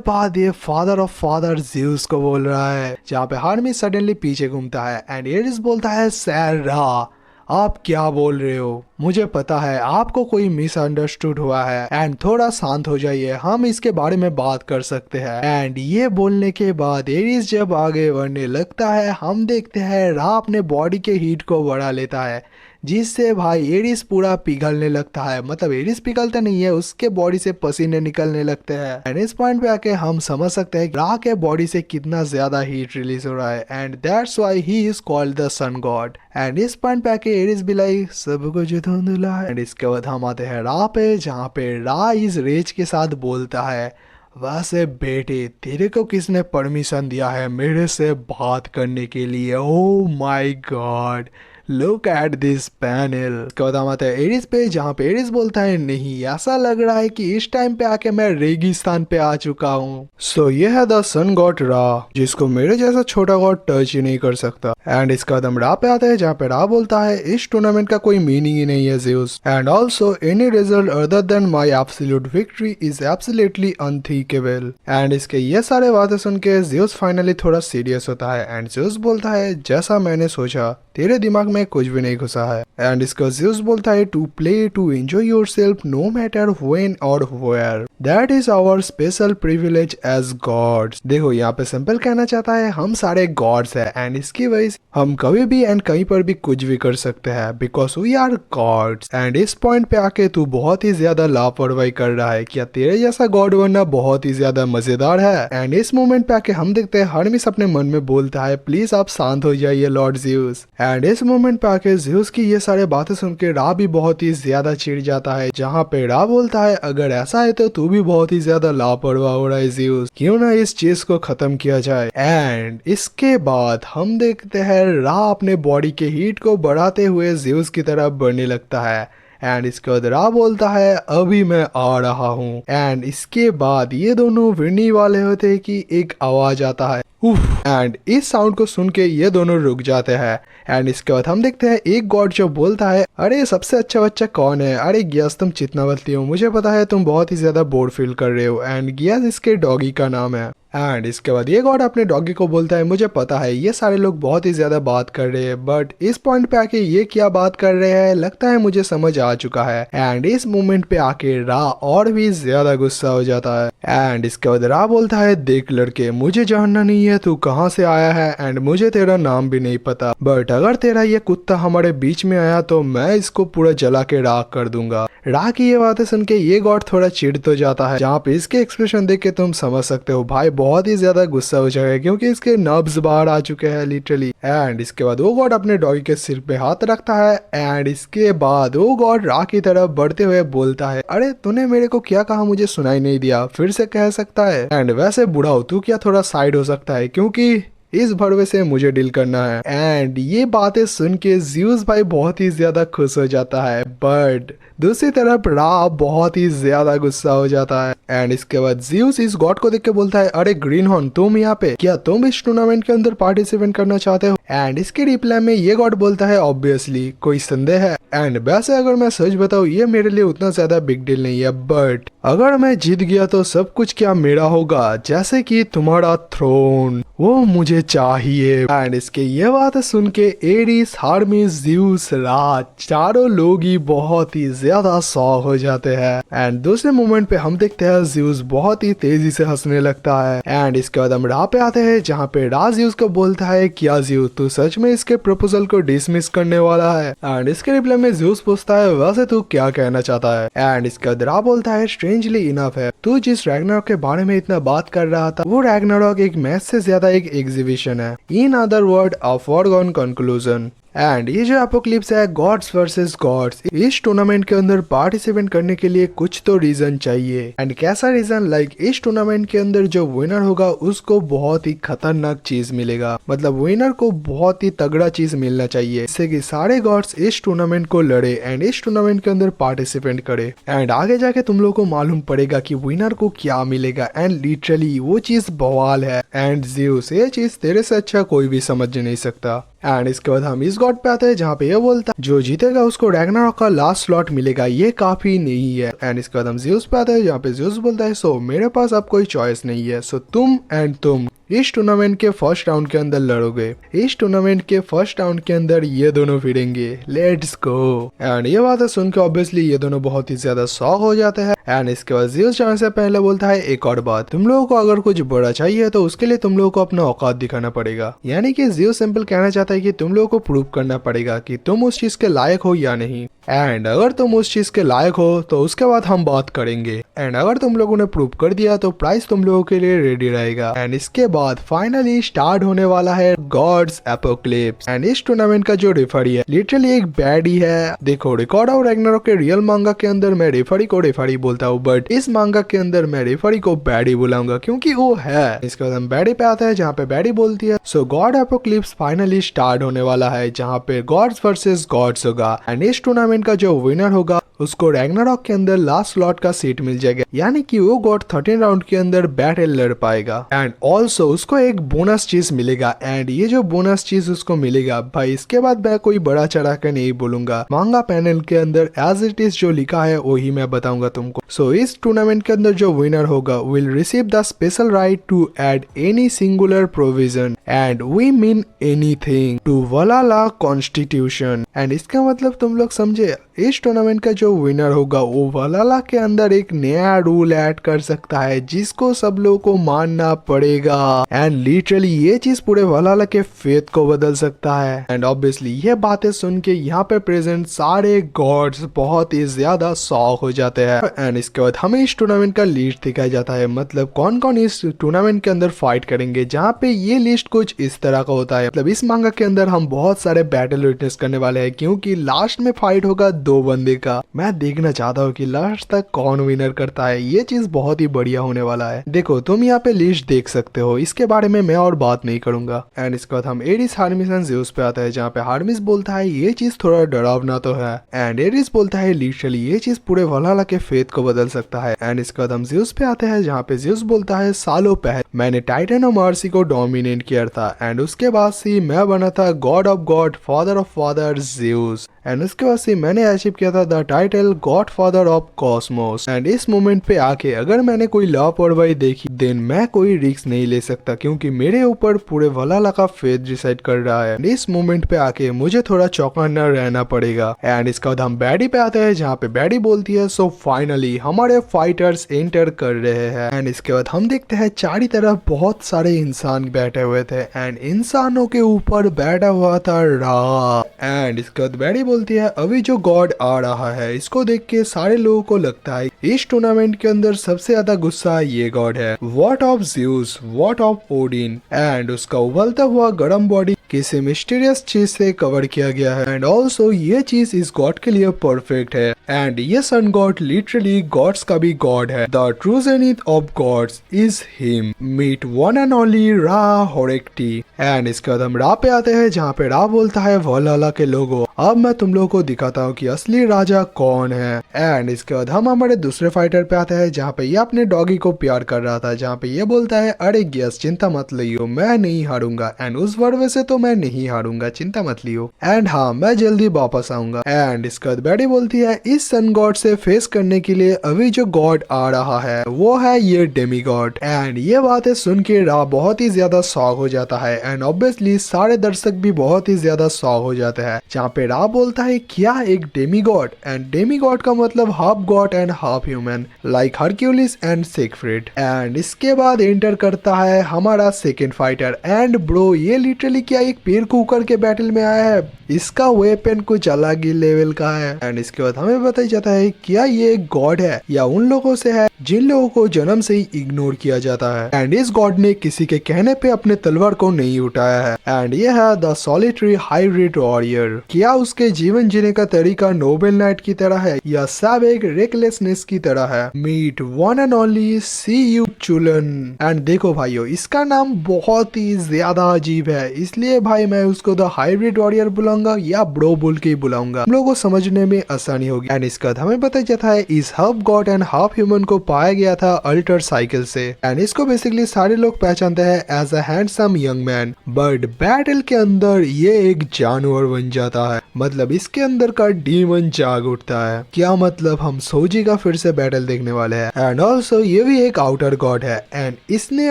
बाद ये फादर ऑफ फादर ज़्यूस को बोल रहा है, जहाँ पे हर्मिस सडनली पीछे घूमता है एंड एरिस बोलता है सर रा आप क्या बोल रहे हो, मुझे पता है आपको कोई मिसअंडरस्टूड हुआ है एंड थोड़ा शांत हो जाइए, हम इसके बारे में बात कर सकते हैं। एंड ये बोलने के बाद एरिस जब आगे बढ़ने लगता है हम देखते हैं रा अपने बॉडी के हीट को बढ़ा लेता है, जिससे भाई एरिस पूरा पिघलने लगता है। मतलब एरिस पिघलता नहीं है, उसके बॉडी से पसीने निकलने लगते हैं। एंड इस पॉइंट पे आके हम समझ सकते हैं रा के बॉडी से कितना ज्यादा हीट रिलीज हो रहा है and that's why he is called the sun god. And इस पॉइंट पे आके एरिस भी लाइक सब कुछ धुंधला है। एंड इसके बाद हम आते हैं रा पे, जहाँ पे रा इस रेज के साथ बोलता है, वैसे बेटे तेरे को किसने परमिशन दिया है मेरे से बात करने के लिए? Oh my God, look at this panel. इसके बाद हम आते हैं एरिस पे, जहाँ पे एरिस बोलता है नहीं, ऐसा लग रहा है कि इस टाइम पे आके मैं रेगिस्तान पे आ चुका हूँ। सो ये है द सन गॉड रा, जिसको मेरे जैसा छोटा गॉड टच ही नहीं कर सकता। एंड इसके बाद हम रा पे आते हैं, जहाँ पे रा बोलता है इस टूर्नामेंट का कोई मीनिंग ही नहीं है Zeus, and also any result other than my absolute victory is absolutely unthinkable. And इसके ये सारे बातें सुन के ज़ेउस फाइनली थोड़ा सीरियस होता है एंड ज़ेउस बोलता है जैसा मैंने सोचा तेरे दिमाग में कुछ भी नहीं घुसा है। एंड इसका ज़ेउस बोलता है to play to enjoy yourself no matter when और where, that is our special privilege as gods. देखो यहाँ पे सिंपल कहना चाहता है हम सारे गॉड्स है एंड इसकी वजह से हम कभी भी एंड कहीं पर भी कुछ भी कर सकते हैं because we are gods. And इस पॉइंट पे आके तू बहुत ही ज्यादा लापरवाही कर रहा है, क्या तेरे जैसा गॉड बनना बहुत ही ज्यादा मजेदार है? एंड इस मोमेंट पे आके हम देखते हैं हरमिस अपने मन में बोलता है प्लीज आप शांत हो जाइए लॉर्ड ज़ेउस। एंड इस मोमेंट पे आके ज़ेउस की ये सारे बातें सुन के रा भी बहुत ही ज्यादा चिढ़ जाता है, जहाँ पे रा बोलता है अगर ऐसा है तो तू भी बहुत ही ज्यादा लापरवाह हो रहा है ज़ेउस, क्यों ना इस चीज को खत्म किया जाए। एंड इसके बाद हम देखते हैं रा अपने बॉडी के हीट को बढ़ाते हुए ज़ेउस की तरफ बढ़ने लगता है। एंड इसके बाद रा बोलता है अभी मैं आ रहा हूँ। एंड इसके बाद ये दोनों भिड़ने वाले होते हैं कि एक आवाज आता है उफ, एंड इस साउंड को सुन के ये दोनों रुक जाते हैं। एंड इसके बाद हम देखते हैं एक गॉड जो बोलता है अरे सबसे अच्छा बच्चा कौन है? अरे गियास तुम चितनावती हो, मुझे पता है तुम बहुत ही ज्यादा बोर फील कर रहे हो। एंड गियास इसके डॉगी का नाम है। एंड इसके बाद ये गॉड अपने डॉगी को बोलता है मुझे पता है ये सारे लोग बहुत ही ज्यादा बात कर रहे हैं बट इस पॉइंट पे आके ये क्या बात कर रहे हैं लगता है मुझे समझ आ चुका है। एंड इस मोमेंट पे आके रा और भी ज्यादा गुस्सा हो जाता है। एंड इसके बाद रा बोलता है देख लड़के मुझे जानना नहीं है तू कहाँ से आया है एंड मुझे तेरा नाम भी नहीं पता, बट अगर तेरा ये कुत्ता हमारे बीच में आया तो मैं इसको पूरा जला के राख कर दूंगा। रा की ये बातें सुन के ये गॉड थोड़ा चिढ़ तो जाता है, जहाँ पे इसके एक्सप्रेशन देख के तुम समझ सकते हो भाई बहुत ही ज्यादा गुस्सा हो जाएगा क्योंकि इसके नब्ज बाहर आ चुके हैं लिटरली। एंड इसके बाद वो गॉड अपने डॉगी के सिर पे हाथ रखता है एंड इसके बाद वो गॉड रा की तरफ बढ़ते हुए बोलता है अरे तूने मेरे को क्या कहा मुझे सुनाई नहीं दिया, फिर से कह सकता है? एंड वैसे बूढ़ा हो तू क्या थोड़ा साइड हो सकता है क्योंकि इस भड़वे से मुझे डील करना है। एंड ये बातें सुन के ज़ेउस भाई बहुत ही ज्यादा खुश हो जाता है बट दूसरी तरफ रा बहुत ही ज्यादा गुस्सा हो जाता है। एंड इसके बाद ज़ेउस इस गॉड को देख के बोलता है अरे ग्रीन हॉर्न तुम यहाँ पे, क्या तुम इस टूर्नामेंट के अंदर पार्टिसिपेट करना चाहते हो? एंड इसके रिप्लाई में ये गॉड बोलता है ऑब्वियसली, कोई संदेह है? एंड वैसे अगर मैं सच बताऊँ ये मेरे लिए उतना ज्यादा बिग डील नहीं है बट अगर मैं जीत गया तो सब कुछ क्या मेरा होगा, जैसे कि तुम्हारा थ्रोन वो मुझे चाहिए। एंड इसके ये बात सुन के एरिस, हरमिस, ज़ेउस, रा चारों लोग ही बहुत ही ज्यादा शॉक हो जाते हैं। एंड दूसरे मोमेंट पे हम देखते हैं ज़ेउस बहुत ही तेजी से हंसने लगता है। एंड इसके बाद हम रा पे आते हैं, जहाँ पे रा ज़ेउस को बोलता है क्या ज़ेउस तू सच में इसके प्रपोजल को डिसमिस करने वाला है? एंड इसके रिप्लाई में ज़ेउस पूछता है वैसे तू क्या कहना चाहता है? एंड इसके बाद रा बोलता है स्ट्रेंजली इनफ है तू जिस रैग्नारॉक के बारे में इतना बात कर रहा था वो रैग्नारॉक एक मैच से ज्यादा एक एग्जीबिशन है, in other word a foregone conclusion. And ये जो एपोक्लिप्स है गॉड्स वर्सेस गॉड्स, इस टूर्नामेंट के अंदर पार्टिसिपेट करने के लिए कुछ तो रीजन चाहिए। एंड कैसा रीजन? लाइक इस टूर्नामेंट के अंदर जो विनर होगा उसको बहुत ही खतरनाक चीज मिलेगा, मतलब विनर को बहुत ही तगड़ा चीज मिलना चाहिए जिससे कि सारे गॉड्स इस टूर्नामेंट को लड़े एंड इस टूर्नामेंट के अंदर पार्टिसिपेट करे। एंड आगे जाके तुम लोग को मालूम पड़ेगा कि विनर को क्या मिलेगा एंड लिटरली वो चीज बवाल है। एंड ज़ेउस ये चीज तेरे से अच्छा कोई भी समझ नहीं सकता। एंड इसके बाद हम इस गॉड पे आते हैं, जहाँ पे ये बोलता है जो जीतेगा उसको रैग्नारॉक का लास्ट स्लॉट मिलेगा, ये काफी नहीं है। एंड इसके बाद हम ज़ेउस पे आते हैं, जहाँ पे ज़ेउस बोलता है सो मेरे पास अब कोई चॉइस नहीं है, सो तुम एंड तुम इस टूर्नामेंट के फर्स्ट राउंड के अंदर लड़ोगे। इस टूर्नामेंट के फर्स्ट राउंड के अंदर ये दोनों भिड़ेंगे, लेट्स गो। एंड ये बात सुन के ऑब्वियसली ये दोनों बहुत ही ज्यादा शॉक हो जाते हैं। एंड इसके बाद ज़्यूस जाने से पहले बोलता है एक और बात, तुम लोगों को अगर कुछ बड़ा चाहिए तो उसके लिए तुम लोगों को अपना औकात दिखाना पड़ेगा। यानी कि ज़्यूस सिंपल कहना चाहता है कि तुम लोगों को प्रूव करना पड़ेगा कि तुम उस चीज के लायक हो या नहीं। एंड अगर तुम उस चीज के लायक हो तो उसके बाद हम बात करेंगे। एंड अगर तुम लोगों ने प्रूव कर दिया तो प्राइस तुम लोगों के लिए रेडी रहेगा। एंड इसके बाद फाइनली स्टार्ट होने वाला है गॉड्स एपोक्लिप्स। एंड इस टूर्नामेंट का जो रेफरी है लिटरली एक बैडी है। देखो रिकॉर्ड ऑफ रैग्नारोक के रियल मांगा के अंदर मैं रेफरी को रेफरी बोलता हूँ, बट इस मांगा के अंदर मैं रेफरी को बैडी बुलाऊंगा क्योंकि वो है। इसके बाद हम बैडी पे आते हैं जहाँ पे बैडी बोलती है सो गॉड एपोक्लिप्स फाइनली स्टार्ट होने वाला है जहाँ पे गॉड्स वर्सेस गॉड्स होगा। एंड इस टूर्नामेंट का जो विनर होगा उसको रैग्नारोक के अंदर लास्ट स्लॉट का सीट मिल जाएगा, यानी कि वो गॉड 13 राउंड के अंदर बैटल लड़ पाएगा। एंड ऑल्सो उसको एक बोनस चीज मिलेगा। एंड ये जो बोनस चीज उसको मिलेगा भाई इसके बाद मैं कोई बड़ा चढ़ा कर नहीं बोलूंगा, मांगा पैनल के अंदर एज इट इज जो लिखा है वही मैं बताऊंगा तुमको। सो इस टूर्नामेंट के अंदर जो विनर होगा will receive the special right to add any singular provision and we mean anything to Valhalla constitution. And इसका मतलब तुम लोग समझे, इस टूर्नामेंट का जो विनर होगा वो वलाला के अंदर एक नया रूल ऐड कर सकता है जिसको सब लोगों को मानना पड़ेगा। एंड लिटरली ये चीज पूरे वलाला के फेथ को बदल सकता है। एंड ऑब्वियसली ये बातें सुन के यहाँ पे प्रेजेंट सारे गॉड्स बहुत ही ज्यादा शॉक हो जाते हैं। एंड इसके बाद हमें इस टूर्नामेंट का लिस्ट दिखाया जाता है, मतलब कौन कौन इस टूर्नामेंट के अंदर फाइट करेंगे, जहाँ पे ये लिस्ट कुछ इस तरह का होता है। मतलब इस मांगा के अंदर हम बहुत सारे बैटल विटनेस करने वाले हैं क्योंकि लास्ट में फाइट होगा 2 बंदे का। मैं देखना चाहता हूँ कि लास्ट तक कौन विनर करता है। ये चीज बहुत ही बढ़िया होने वाला है। देखो तुम यहाँ पे लिस्ट देख सकते हो, इसके बारे में मैं और बात नहीं करूंगा। एंड इसके बाद हम एरिस हार्मिस एंड ज़्यूस पे आते हैं जहाँ पे हार्मिस बोलता है ये चीज थोड़ा डरावना तो है। एंड एरिस बोलता है लिटरली ये चीज पूरे वलाला के फेथ को बदल सकता है। एंड इसके बाद हम ज़्यूस पे आते हैं जहाँ पे ज़्यूस बोलता है सालों पहले मैंने टाइटन और मार्सी को डोमिनेट किया था एंड उसके बाद से मैं बना था God of God father of father Zeus. And उसके बाद से मैंने अचीव किया था the title God father of Cosmos. And इस मोमेंट पे आके अगर मैंने कोई लापरवाही देखी देन मैं कोई रिस्क नहीं ले सकता क्योंकि मेरे ऊपर पूरे वलाला का फेथ डिसाइड कर रहा है। एंड इस मोमेंट पे आके मुझे थोड़ा चौकन्ना रहना पड़ेगा। एंड इसके बाद हम बैडी पे आते हैं जहाँ पे बैडी बोलती है सो फाइनली हमारे फाइटर्स एंटर कर रहे हैं। एंड इसके बाद हम देखते हैं चारों तरफ बहुत सारे इंसान बैठे हुए थे एंड इंसानों के ऊपर बैठा हुआ था रा। एंड इसके बाद बैडी बोलती है अभी जो गॉड आ रहा है इसको देख के सारे लोगों को लगता है इस टूर्नामेंट के अंदर सबसे ज्यादा गुस्सा ये गॉड है। What of Zeus, what of Odin. And उसका उबलता हुआ गर्म बॉडी किसी मिस्टीरियस चीज से कवर किया गया है। एंड ऑल्सो ये चीज इस गॉड के लिए परफेक्ट है। एंड ये सन गॉड लिटरली गॉड्स का भी गॉड है। The true zenith of gods is him, meet one and only Ra Horakhty. And इसके बाद हम रा पे आते हैं जहाँ पे रा बोलता है वलाला के लोगों अब मैं तुम लोगों को दिखाता हूँ कि असली राजा कौन है। एंड इसके बाद हम हमारे दूसरे फाइटर पे आते हैं जहाँ पे ये अपने डॉगी को प्यार कर रहा था, जहाँ पे ये बोलता है अरे यस चिंता मत लियो मैं नहीं हारूंगा। एंड उस वर्ड से तो मैं नहीं हारूंगा चिंता मत लियो एंड हाँ मैं जल्दी वापस आऊंगा। एंड इसके बाद बैडी बोलती है इस सन गॉड से फेस करने के लिए अभी जो गॉड आ रहा है वो है ये डेमी गॉड। एंड ये बातें सुन के रा बहुत ही ज्यादा शॉक हो जाता है एंड ऑब्वियसली सारे दर्शक भी बहुत ही ज्यादा शॉक हो जाते हैं जहाँ पे रा बोलता है क्या एक Demi God. And Demi God का मतलब half god and half human like Hercules and Siegfried. And इसके बाद एंटर करता है हमारा सेकेंड फाइटर। एंड ब्रो ये लिटरली क्या एक पेड़ को उकर के बैटल में आया है, इसका वेपन कुछ अलग ही लेवल का है। एंड इसके बाद हमें बताया जाता है क्या ये एक गॉड है या उन लोगों से है जिन लोगों को जन्म से ही इग्नोर किया जाता है। एंड इस गॉड ने किसी के कहने पे अपने तलवार को नहीं उठाया है। एंड ये है द सॉलिटरी हाइब्रिड वॉरियर। क्या उसके जीवन जीने का तरीका नोबेल नाइट की तरह है या सब एक रेकलेसनेस की तरह है। Meet one and only C you चुलन। And देखो भाइयों इसका नाम बहुत ही ज्यादा अजीब है इसलिए भाई मैं उसको द हाइब्रिड वॉरियर बुलाऊंगा या ब्रो बोल के बुलाऊंगा, हम लोगों को समझने में आसानी होगी। एंड इसका हमें बताया जाता है इस half god and half human को पाया गया था अल्टर साइकिल से एंड इसको बेसिकली सारे लोग पहचानते हैं as a handsome young man, but battle के अंदर ये एक जानवर बन जाता है। मतलब इसके अंदर का डीमन जाग उठता है। क्या मतलब हम सोजी का फिर से बैटल देखने वाले हैं। एंड ऑल्सो ये भी एक आउटर गॉड है एंड इसने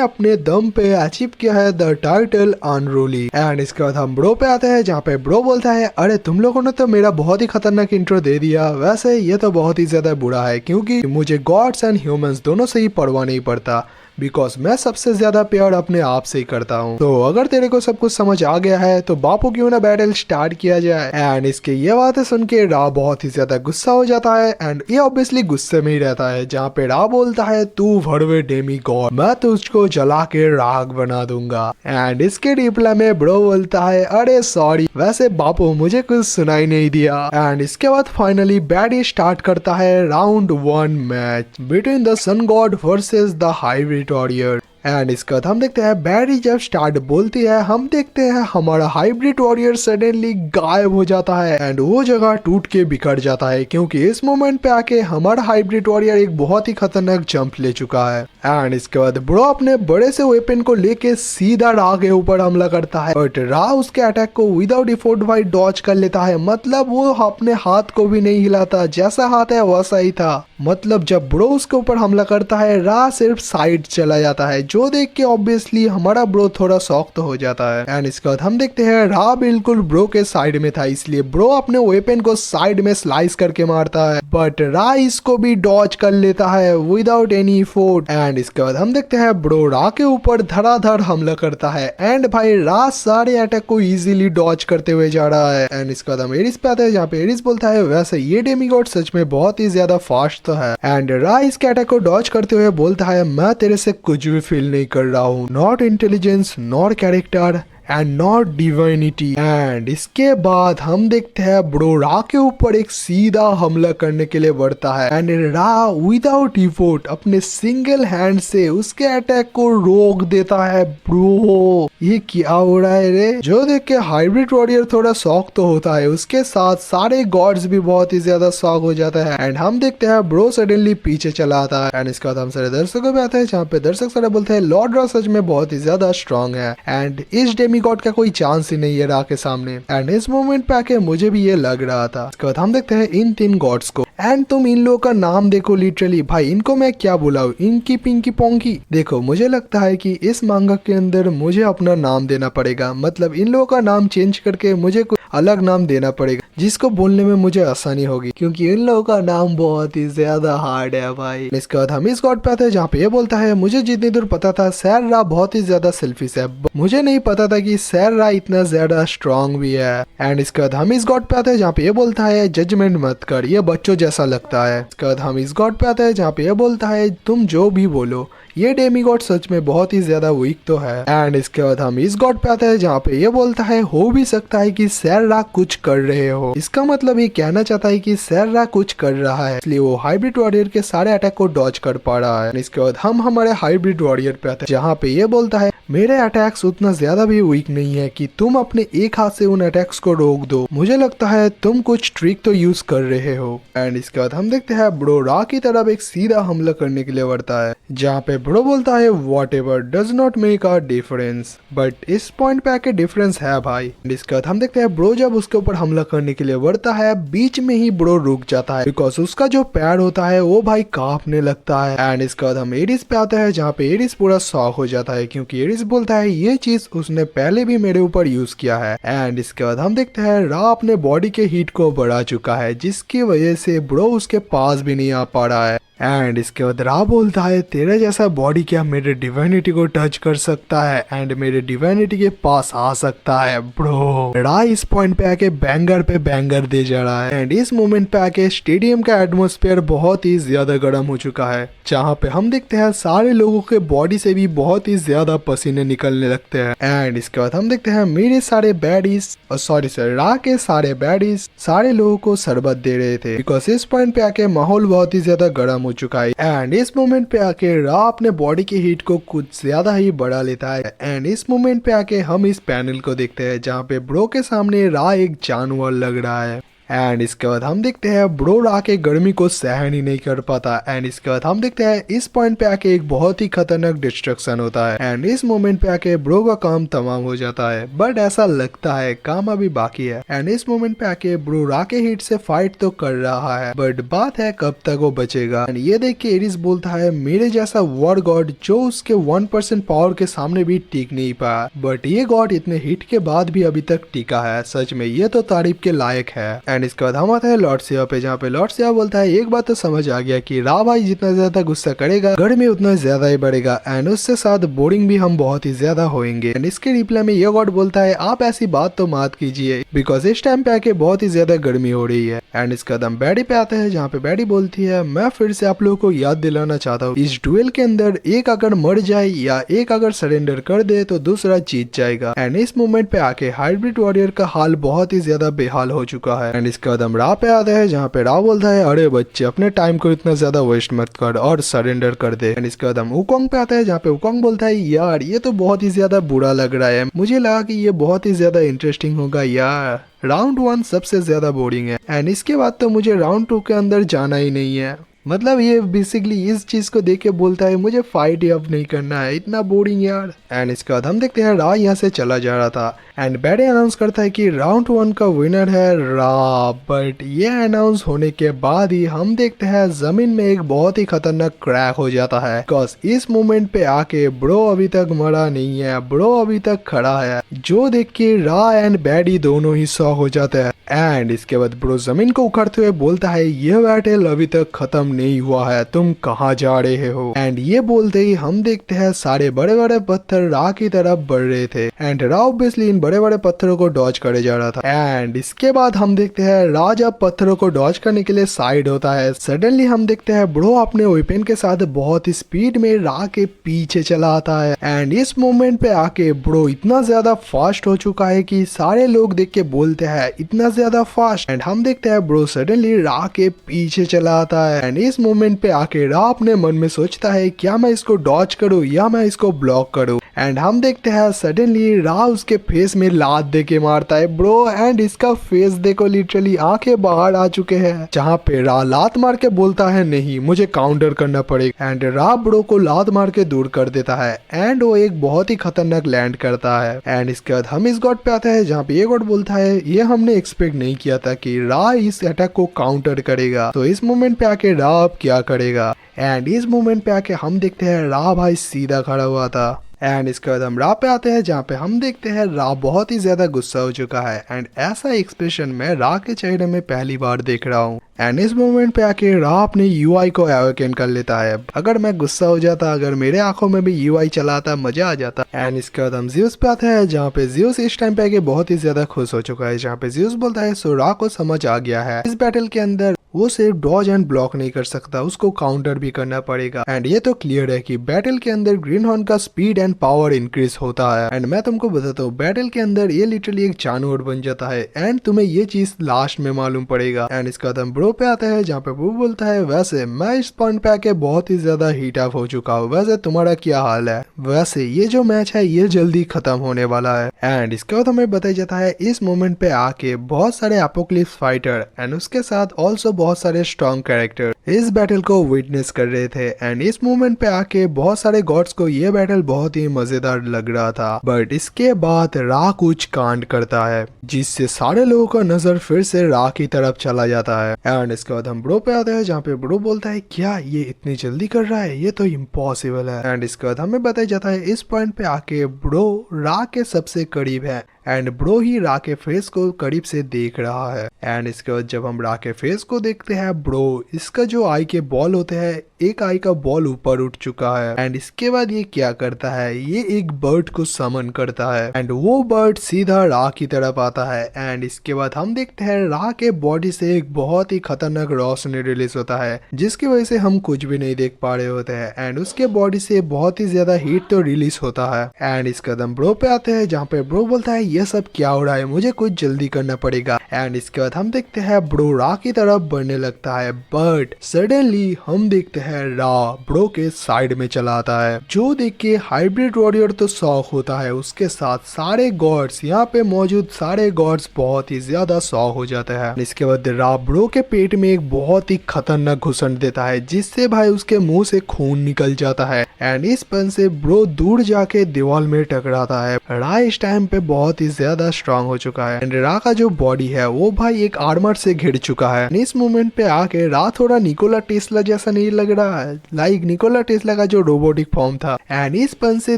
अपने दम पे अचीव किया है द टाइटल अनरूली। एंड इसके बाद हम ब्रो पे आते हैं जहाँ पे ब्रो बोलता है अरे तुम लोगों ने तो मेरा बहुत ही खतरनाक इंट्रो दे दिया। वैसे ये तो बहुत ही ज्यादा बुरा है क्योंकि मुझे गॉड्स एंड ह्यूमंस दोनों से ही परवाह नहीं पड़ता, बिकॉज मैं सबसे ज्यादा प्यार अपने आप से ही करता हूँ। तो अगर तेरे को सब कुछ समझ आ गया है तो बापू क्यों ना बैटल स्टार्ट किया जाए। एंड इसके ये बातें सुन के रा बहुत ही ज्यादा गुस्सा हो जाता है एंड ये ऑब्वियसली गुस्से में ही रहता है, जहाँ पे रा बोलता है तू भड़वे डेमी गॉड, मैं तुझको जला के राख बना दूंगा। एंड इसके रिप्लाई में ब्रो बोलता है अरे सॉरी, वैसे बापू मुझे कुछ सुनाई नहीं दिया। एंड इसके बाद फाइनली बैटल स्टार्ट करता है round 1 match between the sun god versus the hybrid warrior. And इसका हम देखते हैं बैरी जब स्टार्ट बोलती है हम देखते हैं हमारा हाइब्रिड वॉरियर सडनली गायब हो जाता है एंड वो जगह टूट के बिखर जाता है क्योंकि इस मोमेंट पे आके हमारा हाइब्रिड वॉरियर एक बहुत ही खतरनाक जंप ले चुका है। एंड इसके बाद ब्रो अपने बड़े से वेपन को लेके सीधा रा के ऊपर हमला करता है, बट रा उसके अटैक को विदाउट इफोर्ट बाई डॉज कर लेता है। मतलब वो अपने हाथ को भी नहीं हिलाता, जैसा हाथ है वैसा ही था। मतलब जब ब्रो उसके ऊपर हमला करता है रा सिर्फ साइड चला जाता है, जो देख के ऑब्वियसली हमारा ब्रो थोड़ा शॉक तो हो जाता है। एंड इसके बाद हम देखते हैं रा बिल्कुल ब्रो के साइड में था, इसलिए ब्रो अपने वेपन को साइड में स्लाइस करके मारता है, बट रा इसको भी डॉज कर लेता है विदाउट एनी इफोर्ट। एंड इसके बाद हम देखते हैं ब्रो रा के ऊपर धड़ाधड़ हमला करता है एंड भाई रा सारे अटैक को इजीली डॉज करते हुए जा रहा है। एंड इसके बाद हम एरिस पे आते हैं जहाँ पे एरिस बोलता है वैसे ये डेमीगॉड सच में बहुत ही ज्यादा फास्ट तो है। एंड रा इसके अटैक को डॉज करते हुए बोलता है मैं तेरे से कुछ भी फील नहीं कर रहा हूँ, not intelligence not character and not divinity. And इसके बाद हम देखते हैं ब्रो रा के ऊपर एक सीधा हमला करने के लिए बढ़ता है एंड रा विदाउट इफोर्ट अपने सिंगल हैंड से उसके अटैक को रोक देता है। ब्रो ये क्या हो रहा है रे। जो देख के हाइब्रिड वॉरियर थोड़ा शॉक तो होता है, उसके साथ सारे गॉड्स भी बहुत ही ज्यादा शॉक हो जाता है। एंड हम देखते हैं ब्रो सडनली पीछे चला आता है। एंड इसके बाद हम सारे दर्शकों पे आते हैं जहाँ पे दर्शक सारे बोलते हैं लॉर्ड रा सच में बहुत ही ज्यादा स्ट्रॉन्ग है एंड इस डेमीगॉड का कोई चांस ही नहीं है रा के सामने। एंड इस मोमेंट पे आके मुझे भी ये लग रहा था। इसके बाद हम देखते हैं इन 3 गॉड्स को एंड तुम इन लोगों का नाम देखो, लिटरली भाई इनको मैं क्या बुलाऊं, इनकी पिंकी पोंकी। देखो मुझे लगता है कि इस मांगा के अंदर मुझे अपना नाम देना पड़ेगा, मतलब इन लोगों का नाम चेंज करके मुझे कुछ अलग नाम देना पड़ेगा जिसको बोलने में मुझे आसानी होगी, क्योंकि इन लोगों का नाम बहुत ही ज्यादा हार्ड है भाई। इसके बाद हम इस गॉड पे आते हैं जहाँ पे ये बोलता है मुझे जितनी दूर पता था सैर रा बहुत ही ज्यादा सेल्फिश है, मुझे नहीं पता था कि सैर रा इतना ज्यादा स्ट्रॉन्ग भी है। एंड इसके बाद हम इस गॉड पे आते हैं जहाँ पे ये बोलता है जजमेंट मत कर, ये बच्चों जैसा लगता है। इसके बाद हम इस गॉड पे आते हैं जहाँ पे ये बोलता है तुम जो भी बोलो ये डेमीगॉड सच में बहुत ही ज्यादा वीक तो है। एंड इसके बाद हम इस गॉड पे आते हैं जहाँ पे ये बोलता है हो भी सकता है कि सैररा कुछ कर रहे हो। इसका मतलब ये कहना चाहता है कि सैररा कुछ कर रहा है, इसलिए वो हाइब्रिड वॉरियर के सारे अटैक को डॉज कर पा रहा है। इसके बाद हम हमारे हाइब्रिड वॉरियर पे आते हैं जहाँ पे ये बोलता है मेरे अटैक्स उतना ज्यादा भी वीक नहीं है कि तुम अपने एक हाथ से उन अटैक्स को रोक दो, मुझे लगता है तुम कुछ ट्रिक तो यूज कर रहे हो। एंड इसके बाद हम देखते हैं ब्रो रा की तरफ एक सीधा हमला करने के लिए बढ़ता है जहाँ पे ब्रो बोलता है what ever does not make a difference, but इस पॉइंट पे आके डिफरेंस है भाई। इसके बाद हम देखते हैं ब्रो जब उसके ऊपर हमला करने के लिए बढ़ता है बीच में ही ब्रो रुक जाता है बिकॉज उसका जो पैर होता है वो भाई कांपने लगता है। एंड इसके बाद हम एरिस पे आते हैं जहाँ पे एरिस पूरा शॉक हो जाता है क्योंकि एरिस बोलता है ये चीज उसने पहले भी मेरे ऊपर यूज किया है। एंड इसके बाद हम देखते हैं रा अपने बॉडी के हीट को बढ़ा चुका है जिसकी वजह से ब्रो उसके पास भी नहीं आ पा रहा है। एंड इसके बाद रा बोलता है तेरा जैसा बॉडी क्या मेरे डिवाइनिटी को टच कर सकता है एंड मेरे डिवाइनिटी के पास आ सकता है। ब्रो रा इस पॉइंट पे आके बैंगर पे बैंगर दे जा रहा है। एंड इस मोमेंट पे आके स्टेडियम का एटमोस्फेयर बहुत ही ज्यादा गर्म हो चुका है जहाँ पे हम देखते हैं सारे लोगों के बॉडी से भी बहुत ही ज्यादा पसीने निकलने लगते हैं। एंड इसके बाद हम देखते हैं मेरे सारे बैडीज सॉरी सर रा के सारे बैडीज सारे लोगों को शरबत दे रहे थे बिकॉज इस पॉइंट पे आके माहौल बहुत ही ज्यादा गर्म हो चुका है। एंड इस मोमेंट पे आके रा अपने बॉडी की हीट को कुछ ज्यादा ही बढ़ा लेता है। एंड इस मोमेंट पे आके हम इस पैनल को देखते हैं जहाँ पे ब्रो के सामने रा एक जानवर लग रहा है। एंड इसके बाद हम देखते हैं ब्रो रा के गर्मी को सहन ही नहीं कर पाता। एंड इसके बाद हम देखते हैं इस पॉइंट पे आके एक बहुत ही खतरनाक डिस्ट्रक्शन होता है। एंड इस मोमेंट पे आके ब्रो का काम तमाम हो जाता है, बट ऐसा लगता है काम अभी बाकी है। एंड इस मोमेंट पे आके ब्रो रा के हिट से फाइट तो कर रहा है, बट बात है कब तक वो बचेगा। एंड ये देख के एरिस बोलता है मेरे जैसा वॉर गॉड जो उसके 1% पावर के सामने भी टिक नहीं पाया, बट ये गॉड इतने हिट के बाद भी अभी तक टिका है। सच में ये तो तारीफ के लायक है। एंड इसके बाद हम आते हैं लॉर्ड सिया पे, जहाँ पे लॉर्ड सिया बोलता है एक बात तो समझ आ गया कि रा भाई जितना ज्यादा गुस्सा करेगा गर्मी उतना ज्यादा ही बढ़ेगा, एंड उससे साथ बोरिंग भी हम बहुत ही ज्यादा होंगे। एंड इसके रिप्लाई में ये गॉड बोलता है आप ऐसी बात तो मत कीजिए, बिकॉज इस टाइम पे आके बहुत ही ज्यादा गर्मी हो रही है। एंड इसके बाद हम बैडी पे आते हैं, जहाँ पे बैडी बोलती है मैं फिर से आप लोगों को याद दिलाना चाहता हूँ इस डुएल के अंदर एक अगर मर जाए या एक अगर सरेंडर कर दे तो दूसरा जीत जाएगा। एंड इस मोमेंट पे आके हाइब्रिड वॉरियर का हाल बहुत ही ज्यादा बेहाल हो चुका है। एंड इसके बाद हम रा पे आते हैं, जहाँ पे रा बोलता है अरे बच्चे अपने टाइम को इतना ज्यादा वेस्ट मत कर और सरेंडर कर दे। एंड इसके बाद हम उकोंग पे आते हैं, जहाँ पे उकोंग बोलता है यार ये तो बहुत ही ज्यादा बुरा लग रहा है, मुझे लगा कि ये बहुत ही ज्यादा इंटरेस्टिंग होगा यार। राउंड 1 सबसे ज्यादा बोरिंग है, एंड इसके बाद तो मुझे राउंड 2 के अंदर जाना ही नहीं है। मतलब ये बेसिकली इस चीज को देख के बोलता है मुझे फाइट ही अब नहीं करना है, इतना बोरिंग यार। एंड इसके बाद हम देखते हैं रा यहाँ से चला जा रहा था, एंड बैडे अनाउंस करता है कि राउंड 1 का विनर है रा। बट ये अनाउंस होने के बाद ही हम देखते हैं जमीन में एक बहुत ही खतरनाक क्रैक हो जाता है, बिकॉज इस मोमेंट पे आके ब्रो अभी तक मरा नहीं है, ब्रो अभी तक खड़ा है, जो देख के रा एंड बैडी दोनों ही शॉक हो जाते हैं। एंड इसके बाद ब्रो जमीन को उखड़ते हुए बोलता है ये बैटल अभी तक खत्म नहीं हुआ है, तुम कहाँ जा रहे हो। एंड ये बोलते ही हम देखते हैं सारे बड़े बड़े पत्थर रा की तरफ बढ़ रहे थे, एंड रा ऑब्वियसली इन बड़े बड़े पत्थरों को डॉज करे जा रहा था। एंड इसके बाद हम देखते हैं रा जब पत्थरों को डॉज करने के लिए साइड होता है, सडनली हम देखते हैं ब्रो अपने वेपन के साथ बहुत ही स्पीड में रा के पीछे चला आता है। एंड इस मोमेंट पे आके ब्रो इतना ज्यादा फास्ट हो चुका है कि सारे लोग देख के बोलते हैं इतना ज्यादा फास्ट। एंड हम देखते हैं ब्रो सडनली रा के पीछे चला आता है, एंड इस मोमेंट पे आके रा अपने मन में सोचता है क्या मैं इसको डॉज करूं या मैं इसको ब्लॉक करूं। एंड हम देखते हैं सडनली रा उसके फेस में लात दे के मारता है ब्रो, एंड इसका फेस देखो लिटरली आंखें बाहर आ चुके हैं, जहाँ पे रा लात मार के बोलता है नहीं मुझे काउंटर करना पड़ेगा। एंड रा ब्रो को लात मार के दूर कर देता है, एंड वो एक बहुत ही खतरनाक लैंड करता है। एंड इसके बाद हम इस गॉड पे आते हैं, जहाँ पे ये गॉड बोलता है ये हमने एक्सपेक्ट नहीं किया था कि रा इस अटैक को काउंटर करेगा, तो इस मोमेंट पे आके रा अब क्या करेगा। एंड इस मोमेंट पे आके हम देखते हैं रा भाई सीधा खड़ा हुआ था। एंड इसके बाद हम रा पे आते हैं, जहाँ पे हम देखते हैं रा बहुत ही ज्यादा गुस्सा हो चुका है, एंड ऐसा एक्सप्रेशन मैं रा के चेहरे में पहली बार देख रहा हूँ। एंड इस मोमेंट पे आके रा अपने यूआई को अवेकन कर लेता है। अगर मैं गुस्सा हो जाता, अगर मेरे आंखों में भी यूआई चला आता, मजा आ जाता। एंड इसके बाद हम ज़्यूस पे आते हैं, जहाँ पे ज़्यूस इस टाइम पे आके बहुत ही ज्यादा खुश हो चुका है, जहाँ पे ज़्यूस बोलता है सो रा को समझ आ गया है इस बैटल के अंदर वो सिर्फ डॉज एंड ब्लॉक नहीं कर सकता, उसको काउंटर भी करना पड़ेगा। एंड ये तो क्लियर है कि बैटल के अंदर ग्रीन हॉर्न का स्पीड एंड पावर इंक्रीज होता है। एंड मैं तुमको बताता हूँ बैटल के अंदर ये लिटरली एक जानवर बन जाता है, एंड तुम्हें ये चीज लास्ट में मालूम पड़ेगा। एंड इसका हम ब्रो पे आता है, जहाँ पे वो बोलता है वैसे मैं इस पॉइंट पे आके बहुत ही ज्यादा हीट अप हो चुका हूँ, वैसे तुम्हारा क्या हाल है। वैसे ये जो मैच है ये जल्दी खत्म होने वाला है। एंड इसके बाद हमें बताया जाता है इस मोमेंट पे आके बहुत सारे एपोक्लिप्स फाइटर एंड उसके साथ ऑल्सो बहुत सारे स्ट्रॉन्ग कैरेक्टर इस बैटल को विटनेस कर रहे थे। एंड इस मोमेंट पे आके बहुत सारे गॉड्स को ये बैटल बहुत ही मजेदार लग रहा था, बट इसके बाद रा कुछ कांड करता है जिससे सारे लोगों का नजर फिर से रा की तरफ चला जाता है। एंड इसके बाद हम ब्रो पे आते हैं, जहाँ पे ब्रो बोलता है क्या ये इतनी जल्दी कर रहा है, ये तो इम्पॉसिबल है। एंड इसके बाद हमें बताया जाता है इस पॉइंट पे आके ब्रो रा के सबसे करीब है, एंड ब्रो ही रा के फेस को करीब से देख रहा है। एंड इसके बाद जब हम रा के फेस को देखते हैं ब्रो इसका जो आई के बॉल होते हैं, एक आई का बॉल ऊपर उठ चुका है। एंड इसके बाद ये क्या करता है, ये एक बर्ड को समन करता है, एंड वो बर्ड सीधा रा की तरफ आता है। एंड इसके बाद हम देखते हैं रा के बॉडी से एक बहुत ही खतरनाक रोशनी रिलीज होता है, जिसकी वजह से हम कुछ भी नहीं देख पा रहे होते हैं। एंड उसके बॉडी से बहुत ही ज्यादा हीट तो रिलीज होता है। एंड इसके बाद हम ब्रो पे आते हैं, जहाँ पे ब्रो बोलता है ये सब क्या हो रहा है, मुझे कुछ जल्दी करना पड़ेगा। एंड इसके बाद हम देखते हैं ब्रो रा की तरफ बढ़ने लगता है, बट सडनली हम देखते हैं रा ब्रो के साइड में चला आता है, जो देख के हाइब्रिड वॉरियर तो शॉक होता है, उसके साथ सारे गॉड्स यहाँ पे मौजूद सारे गॉड्स बहुत ही ज्यादा शॉक हो जाते हैं। इसके बाद रा ब्रो के पेट में एक बहुत ही खतरनाक घुसन देता है, जिससे भाई उसके मुंह से खून निकल जाता है। एंड इस पन से ब्रो दूर जाके दीवार में टकराता है। रा इस टाइम पे बहुत ही ज्यादा स्ट्रांग हो चुका है एंड रा का जो बॉडी है वो भाई एक आर्मर से घिर चुका है। इस मोमेंट पे आके रा थोड़ा निकोला टेस्ला जैसा नहीं लग रहा है, लाइक निकोला टेस्ला का जो रोबोटिक फॉर्म था। एंड इस पन से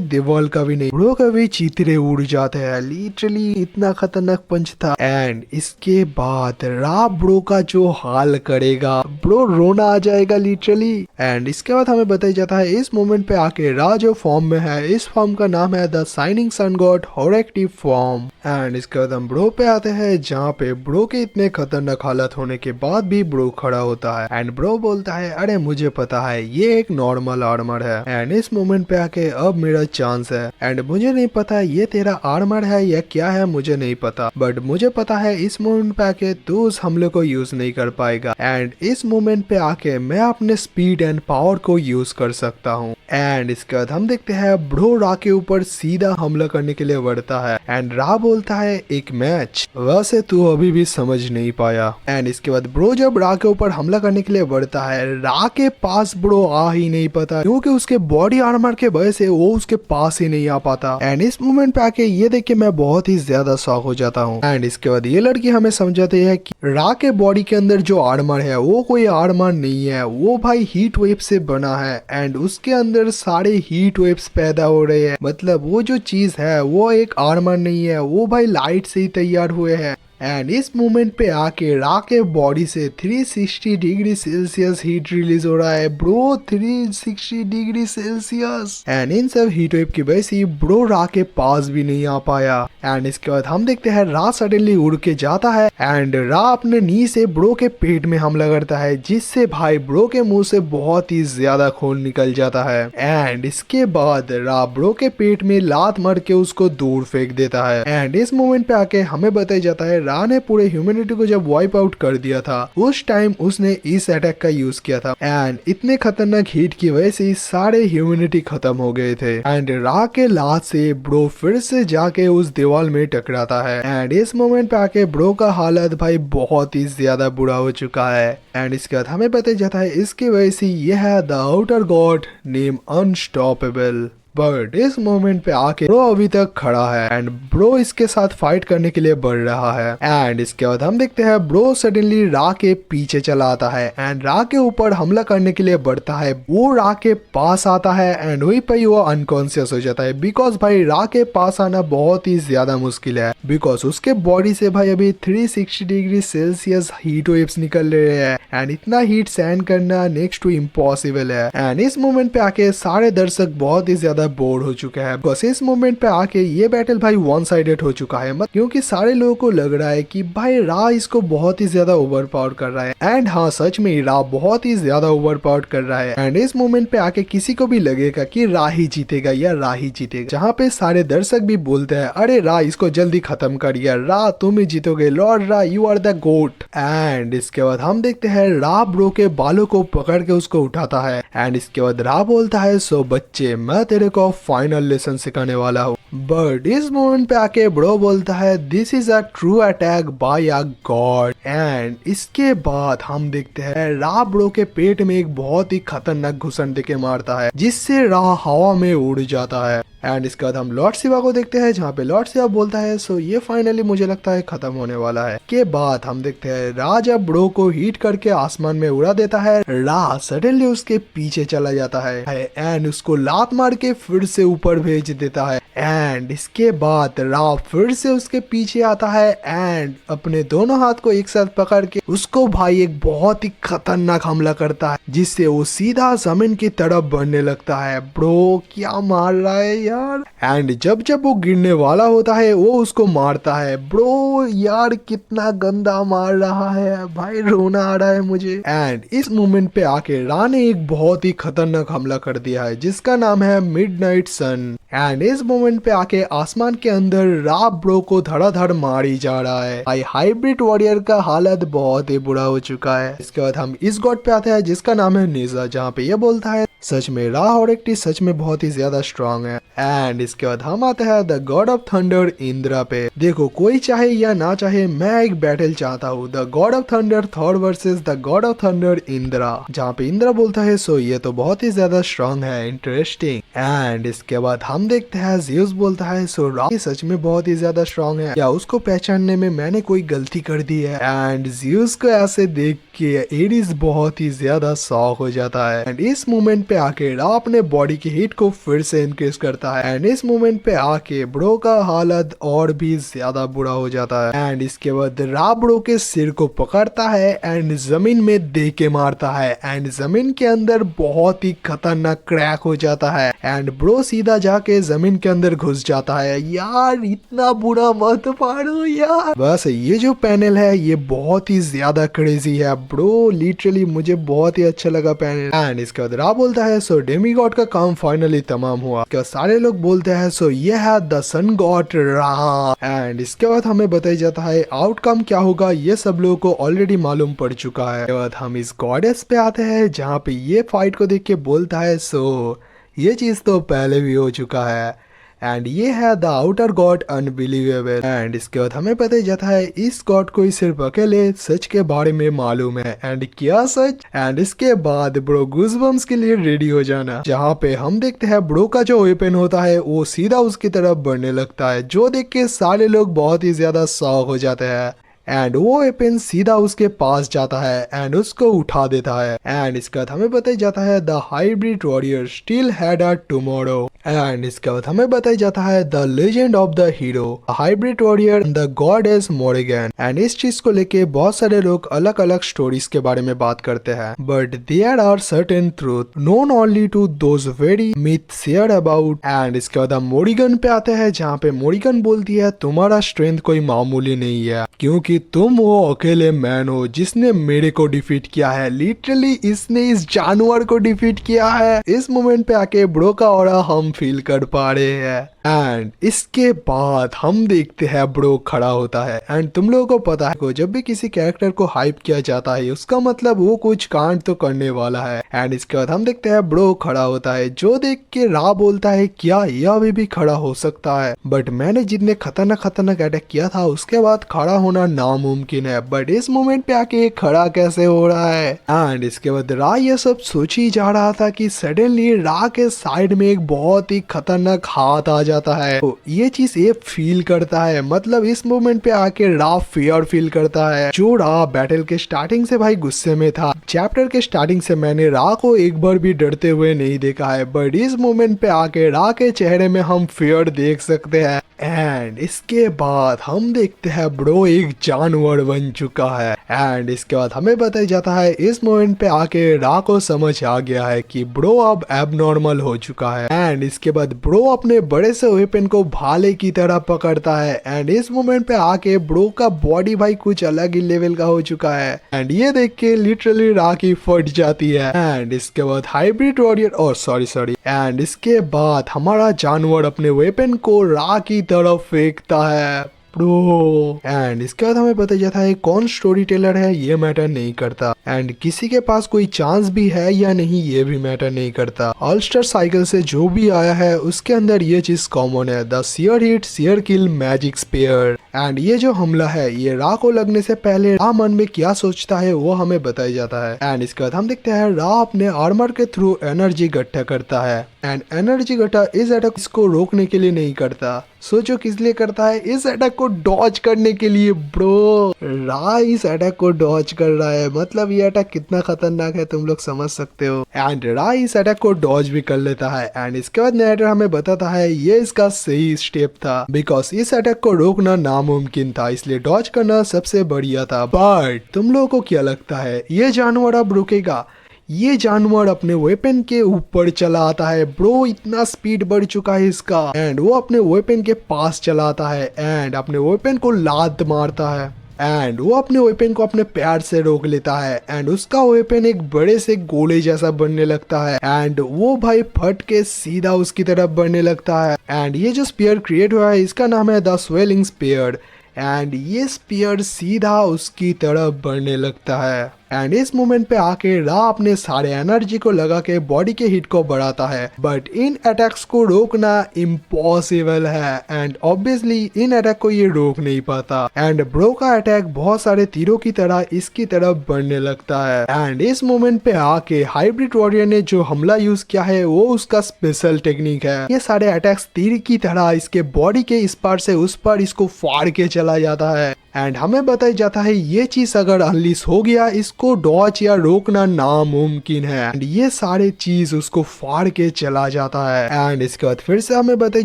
दीवार का भी नहीं, ब्रो का भी चीतरे उड़ जाते हैं, लिटरली इतना खतरनाक पंच था। एंड इसके बाद रा ब्रो का जो हाल करेगा, ब्रो रोना आ जाएगा लिटरली। एंड इसके बाद हमें बताया जाता है इस मोमेंट पे आके रा जो फॉर्म में है, इस फॉर्म का नाम है द शाइनिंग सन गॉड होरेक्टिव फॉर्म। एंड इसके बाद हम ब्रो पे आते हैं, जहाँ पे ब्रो के इतने खतरनाक हालत होने के बाद भी ब्रो खड़ा होता है। एंड ब्रो बोलता है अरे मुझे पता है ये एक नॉर्मल आर्मर है, एंड इस मोमेंट पे आके अब मेरा चांस है। एंड मुझे नहीं पता ये तेरा आर्मर है या क्या है, मुझे नहीं पता, बट मुझे पता है इस मोमेंट पे आके तू उस हमले को यूज नहीं कर पाएगा। एंड इस मोमेंट पे आके मैं अपने स्पीड एंड पावर को यूज कर सकता हूँ। एंड इसके बाद हम देखते हैं ब्रो रा के ऊपर सीधा हमला करने के लिए बढ़ता है। एंड रा बोलता है एक मैच, वैसे तू अभी भी समझ नहीं पाया। एंड इसके बाद ब्रो जब रा के ऊपर हमला करने के लिए बढ़ता है, रा के पास ब्रो आ ही नहीं पाता, क्योंकि उसके बॉडी आर्मर के वजह से वो उसके पास ही नहीं आ पाता। एंड इस मोमेंट पे आके ये देख के मैं बहुत ही ज्यादा शॉक हो जाता हूँ। एंड इसके बाद ये लड़की हमें समझाती है कि रा के बॉडी के अंदर जो आर्मर है वो कोई आर्मर नहीं है, वो भाई हीट वेव से बना है। एंड उसके अंदर सारे हीट वेव्स पैदा हो रहे हैं, मतलब वो जो चीज है वो एक आर्मर नहीं है, वो भाई लाइट से ही तैयार हुए हैं। एंड इस मोमेंट पे आके रा के बॉडी से 360 डिग्री सेल्सियस हीट रिलीज हो रहा है bro, 360 degree Celsius. And in सब हीट वेव की वजह से ब्रो रा के पास भी नहीं आ पाया। एंड इसके बाद हम देखते हैं रा सडनली उड़ के जाता है एंड रा अपने नी से ब्रो के पेट में हमला करता है, जिससे भाई ब्रो के मुंह से बहुत ही ज्यादा खून निकल जाता है। एंड इसके बाद रा ब्रो के पेट में लात मार के उसको दूर फेंक देता है। एंड इस मोमेंट पे आके हमें बताया जाता है रा ने पूरे ह्यूमैनिटी को जब वाइप आउट कर दिया था, उस टाइम उसने इस अटैक का यूज किया था। एंड इतने खतरनाक हीट की वजह से सारे ह्यूमैनिटी खत्म हो गए थे। एंड रा के लात से ब्रो फिर से जाके उस दीवार में टकराता है। एंड इस मोमेंट पे आके ब्रो का हालत भाई बहुत ही ज्यादा बुरा हो चुका है। एंड इसके बाद हमें बताया जाता है इसकी वजह से यह है the outer God name unstoppable. But इस मोमेंट पे आके ब्रो अभी तक खड़ा है एंड ब्रो इसके साथ फाइट करने के लिए बढ़ रहा है। एंड इसके बाद हम देखते हैं ब्रो सडनली रा के पीछे चला आता है एंड रा के ऊपर हमला करने के लिए बढ़ता है। वो रा के पास आता है एंड वहीं पर वो अनकॉन्शियस हो जाता है, बिकॉज भाई रा के पास आना बहुत ही ज्यादा मुश्किल है, बिकॉज उसके बॉडी से भाई अभी 360 डिग्री सेल्सियस हीट वेव्स निकल रहे हैं एंड इतना हीट सहन करना नेक्स्ट टू इम्पॉसिबल है। एंड इस मोमेंट पे आके सारे दर्शक बहुत ही ज्यादा बोर हो चुके हैं, बस इस मोमेंट पे आके ये बैटल भाई वन साइडेड हो चुका है, क्योंकि सारे लोगों को लग रहा है कि भाई रा इसको बहुत ही ज्यादा ओवर पावर कर रहा है। एंड हाँ, सच में रा बहुत ही ज्यादा ओवर पावर कर रहा है। एंड इस मोमेंट पे आके किसी को भी लगेगा कि रा ही जीतेगा या रा ही जीतेगा, जहाँ पे सारे दर्शक भी बोलते हैं अरे रा इसको जल्दी खत्म कर, या रा तुम ही जीतोगे, lord Ra you are the goat. And इसके बाद हम देखते हैं रा ब्रो के बालों को पकड़ के उसको उठाता है एंड इसके बाद रा बोलता है सो बच्चे मैं तेरे को फाइनल लेसन सिखाने वाला हूँ। बट इस मोमेंट पे आके ब्रो बोलता है this is a true attack by a God. And इसके बाद हम देखते हैं रा ब्रो के पेट में एक बहुत ही खतरनाक घुसन देके मारता है, जिससे रा हवा में उड़ जाता है। एंड इसके बाद हम लॉर्ड शिवा को देखते हैं, जहाँ पे लॉर्ड शिवा बोलता है सो ये फाइनली मुझे लगता है खत्म होने वाला है। के बाद हम देखते हैं रा जब ब्रो को हीट करके आसमान में उड़ा देता है, रा सडनली उसके पीछे चला जाता है एंड उसको लात मार के फिर से ऊपर भेज देता है। एंड इसके बाद रा फिर से उसके पीछे आता है एंड अपने दोनों हाथ को एक साथ पकड़ के उसको भाई एक बहुत ही खतरनाक हमला करता है, जिससे वो सीधा जमीन की तरफ बढ़ने लगता है। ब्रो क्या मार रहा है यार। एंड जब जब वो गिरने वाला होता है वो उसको मारता है। ब्रो यार कितना गंदा मार रहा है भाई, रोना आ रहा है मुझे। एंड इस मोमेंट पे आके रा ने एक बहुत ही खतरनाक हमला कर दिया है, जिसका नाम है मिडनाइट सन। एंड इस मोमेंट पे आके आसमान के अंदर रा ब्रो को धड़ाधड़ मारी जा रहा है। भाई हाइब्रिड वॉरियर का हालत बहुत ही बुरा हो चुका है। इसके बाद हम इस गॉड पे आते हैं जिसका नाम है निजा, जहाँ पे ये बोलता है सच में रा हॉरेक्टी सच में बहुत ही ज्यादा स्ट्रांग है। एंड इसके बाद हम आते हैं the God of thunder Indira पे। देखो कोई चाहे या ना चाहे मैं एक बैटल चाहता हूँ, the God of thunder Thor versus the God of thunder Indira, जहाँ पे इंद्रा बोलता है सो ये तो बहुत ही ज्यादा स्ट्रांग है, इंटरेस्टिंग। एंड इसके बाद हम देखते हैं ज़्यूस बोलता है सो रा सच में बहुत ही ज्यादा स्ट्रांग है, या उसको पहचानने में मैंने कोई गलती कर दी है। एंड ज़्यूस को ऐसे देख के एरिस बहुत ही ज्यादा शॉक हो जाता है। एंड इस मोमेंट पे आके रा अपने बॉडी की हीट को फिर से इंक्रीज करता है। एंड इस मोमेंट पे आके ब्रो का हालत और भी ज्यादा बुरा हो जाता है। एंड इसके बाद रा ब्रो के सिर को पकड़ता है एंड जमीन में दे के मारता है। एंड जमीन के अंदर बहुत ही खतरनाक क्रैक हो जाता है एंड ब्रो सीधा जाके जमीन के अंदर घुस जाता है। यार इतना बुरा मत मारो यार। बस ये जो पैनल है ये बहुत ही ज्यादा क्रेजी है ब्रो, लिटरली मुझे बहुत ही अच्छा लगा पैनल। एंड इसके बाद रा बोलता है सो डेमीगॉड का काम फाइनली तमाम हुआ। क्या सारे लोग बोलते हैं सो ये है द सन गॉड रा। एंड इसके बाद हमें बताया जाता है आउटकम क्या होगा, ये सब लोगों को ऑलरेडी मालूम पड़ चुका है। इसके बाद हम इस गॉडेस पे आते हैं जहाँ पे ये फाइट को देख के बोलता है सो ये चीज तो पहले भी हो चुका है। एंड ये है the outer God unbelievable. And इसके बाद हमें पता जाता है इस गॉड को सिर्फ अकेले सच के बारे में मालूम है। एंड क्या सच। एंड इसके बाद ब्रो गूज़बम्प्स के लिए रेडी हो जाना, जहाँ पे हम देखते हैं ब्रो का जो वेपन होता है वो सीधा उसकी तरफ बढ़ने लगता है, जो देख के सारे लोग बहुत ही ज्यादा शॉक हो जाते हैं। एंड वो वेपन सीधा उसके पास जाता है एंड उसको उठा देता है। एंड इसके बाद हमें बताया जाता है the hybrid warrior still had a tomorrow. And इसके बाद हमें बताया जाता है the legend of the hero hybrid warrior the god is Morrigan. And इस चीज को लेके बहुत सारे लोग अलग अलग स्टोरीज के बारे में बात करते हैं, but there are certain truth known only to those very myth share about. And इसके बाद हम मोरिगन पे आते हैं जहाँ पे मोरिगन बोलती है तुम्हारा स्ट्रेंथ कोई मामूली नहीं है, क्योंकि तुम वो अकेले मैन हो जिसने मेरे को डिफीट किया है। लिटरली इसने इस जानवर को डिफीट किया है। इस मोमेंट पे आके ब्रो का ऑरा हम फील कर पा रहे हैं। एंड इसके बाद हम देखते हैं ब्रो खड़ा होता है। एंड तुम लोगों को पता है जब भी किसी कैरेक्टर को हाइप किया जाता है उसका मतलब वो कुछ कांड तो करने वाला है। एंड इसके बाद हम देखते हैं ब्रो खड़ा होता है, जो देख के रा बोलता है क्या यह अभी भी खड़ा हो सकता है, बट मैंने जितने खतरनाक अटैक किया था उसके बाद खड़ा होना नामुमकिन है, बट इस मोमेंट पे आके खड़ा कैसे हो रहा है। एंड इसके बाद रा ये सब सोच ही जा रहा था कि सडनली रा के साइड में एक बहुत ही खतरनाक हाथ आ जाता है। तो ये चीज ये फील करता है, मतलब इस मोमेंट पे आके रा फियर फील करता है। जो रा बैटल के स्टार्टिंग से भाई गुस्से में था, चैप्टर के स्टार्टिंग से मैंने रा को एक बार भी डरते हुए नहीं देखा है, बट इस मोमेंट पे आके रा के चेहरे में हम फियर देख सकते हैं। एंड इसके बाद हम देखते हैं ब्रो एक जानवर बन चुका है। एंड इसके बाद हमें बताया जाता है इस मोमेंट पे आके रा को समझ आ गया है कि ब्रो अब एबनॉर्मल हो चुका है। एंड इसके बाद ब्रो अपने बड़े से वेपन को भाले की तरह पकड़ता है। एंड इस मोमेंट पे आके ब्रो का बॉडी भाई कुछ अलग ही लेवल का हो चुका है। एंड ये देख के लिटरली रा की फट जाती है। एंड इसके बाद हाइब्रिड वॉरियर और सॉरी एंड इसके बाद हमारा जानवर अपने वेपन को रा की तरफ फेंकता है ब्रो। एंड इसके बाद हमें पता जाता है कौन स्टोरी टेलर है ये मैटर नहीं करता, एंड किसी के पास कोई चांस भी है या नहीं ये भी मैटर नहीं करता। ऑलस्टर साइकिल से जो भी आया है उसके अंदर ये चीज कॉमन है, the sure hit sure kill magic spear. And ये जो हमला है ये रा को लगने से पहले रा मन में क्या सोचता है वो हमें बताया जाता है। एंड इसके बाद हम देखते हैं रा अपने आर्मर के थ्रू एनर्जी इकट्ठा करता है। एंड एनर्जी इकट्ठा इस अटैक को रोकने के लिए नहीं करता, सोचो किस लिए करता है, इस अटैक को डॉज करने के लिए। ब्रो रा इस अटैक को डॉज कर रहा है, मतलब ये अटैक कितना खतरनाक है तुम लोग समझ सकते हो। एंड रा इस अटैक को डॉज भी कर लेता है। एंड इसके बाद नरेटर हमें बताता है ये इसका सही स्टेप था, बिकॉज इस अटैक को रोकना नामुमकिन था, इसलिए डॉज करना सबसे बढ़िया था। बट तुम लोगों को क्या लगता है ये जानवर अब रुकेगा? ये जानवर अपने वेपन के ऊपर चला आता है ब्रो, इतना स्पीड बढ़ चुका है इसका। एंड वो अपने वेपन के पास चला आता है एंड अपने वेपन को लात मारता है। एंड वो अपने वेपन को अपने पैर से रोक लेता है एंड उसका वेपन एक बड़े से गोले जैसा बनने लगता है एंड वो भाई फट के सीधा उसकी तरफ बढ़ने लगता है। एंड ये जो स्पीयर क्रिएट हुआ है इसका नाम है द स्वेलिंग स्पीयर एंड ये स्पीयर सीधा उसकी तरफ बढ़ने लगता है। एंड इस मोमेंट पे आके रा अपने सारे एनर्जी को लगा के बॉडी के हिट को बढ़ाता है, बट इन अटैक्स को रोकना इम्पॉसिबल है एंड ऑब्वियसली इन अटैक को ये रोक नहीं पाता। एंड ब्रो का अटैक बहुत सारे तीरों की तरह इसकी तरफ बढ़ने लगता है। एंड इस मोमेंट पे आके हाइब्रिड वॉरियर ने जो हमला यूज किया है वो उसका स्पेशल टेक्निक है। ये सारे अटैक्स तीर की तरह इसके बॉडी के इस पार से उस पार इसको फाड़ के चला जाता है। एंड हमें बताया जाता है ये चीज अगर अनलिस हो गया इसको डॉच या रोकना नामुमकिन है एंड ये सारे चीज उसको फाड़ के चला जाता है। एंड इसके बाद फिर से हमें बताया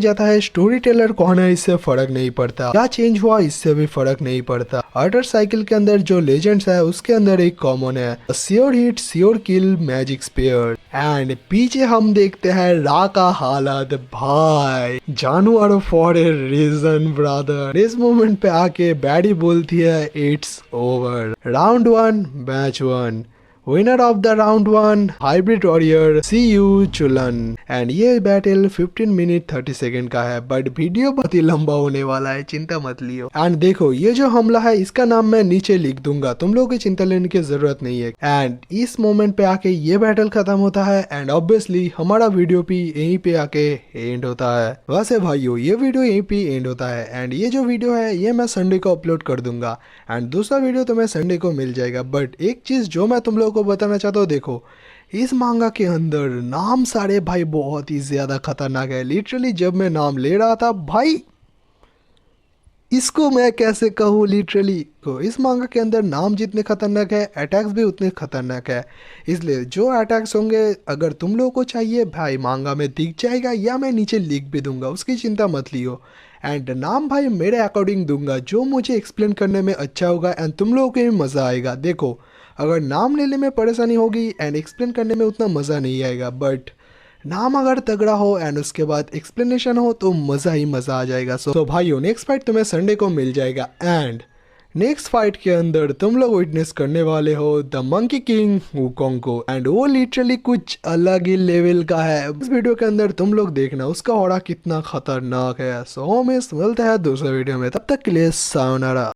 जाता है स्टोरी टेलर कौन है इससे फर्क नहीं पड़ता, क्या चेंज हुआ इससे भी फर्क नहीं पड़ता। अल्टर साइकिल के अंदर जो लेजेंड्स है उसके अंदर एक कॉमन है sure hit sure kill magic spear. And पीछे हम देखते हैं रा का हालत, भाई जानवर फॉर ए रीजन ब्रदर। इस मोमेंट पे आके बैडी बोलती है it's over, round 1 match 1, winner of the round 1 hybrid warrior see you चुलन। And ये बैटल 15 मिनट 30 सेकेंड का है बट वीडियो बहुत ही लंबा होने वाला है, चिंता मत लियो। एंड देखो ये जो हमला है इसका नाम मैं नीचे लिख दूंगा, तुम लोगों की चिंता लेने की जरूरत नहीं है। एंड इस मोमेंट पे आके ये बैटल खत्म होता है एंड ऑब्वियसली हमारा वीडियो भी यहीं पे आके एंड होता है। वैसे भाइयों ये वीडियो यहीं पे एंड होता है एंड ये जो वीडियो है ये मैं संडे को अपलोड कर दूंगा एंड दूसरा वीडियो तुम्हें संडे को मिल जाएगा। बट एक चीज जो मैं तुम लोगों को बताना चाहता हूँ, देखो इस मांगा के अंदर नाम सारे भाई बहुत ही ज्यादा खतरनाक है। लिटरली जब मैं नाम ले रहा था भाई इसको मैं कैसे कहूँ, लिटरली तो इस मांगा के अंदर नाम जितने खतरनाक है अटैक्स भी उतने खतरनाक है। इसलिए जो अटैक्स होंगे अगर तुम लोगों को चाहिए भाई मांगा में दिख जाएगा या मैं नीचे लिख भी दूंगा, उसकी चिंता मत लियो। एंड नाम भाई मेरे अकॉर्डिंग दूंगा जो मुझे एक्सप्लेन करने में अच्छा होगा एंड तुम लोगों को भी मज़ा आएगा। देखो अगर नाम लेने में परेशानी होगी एंड एक्सप्लेन करने में उतना मज़ा नहीं आएगा, बट नाम अगर तगड़ा हो एंड उसके बाद एक्सप्लेनेशन हो तो मज़ा ही मज़ा आ जाएगा। सो भाइयों नेक्स्ट फाइट तुम्हें संडे को मिल जाएगा एंड नेक्स्ट फाइट के अंदर तुम लोग विटनेस करने वाले हो द मंकी किंग वुकोंग को एंड वो लिटरली कुछ अलग ही लेवल का है। इस वीडियो के अंदर तुम लोग देखना उसका ऑरा कितना खतरनाक है। सो मिलते हैं दूसरे वीडियो में, तब तक के लिए सायोनारा।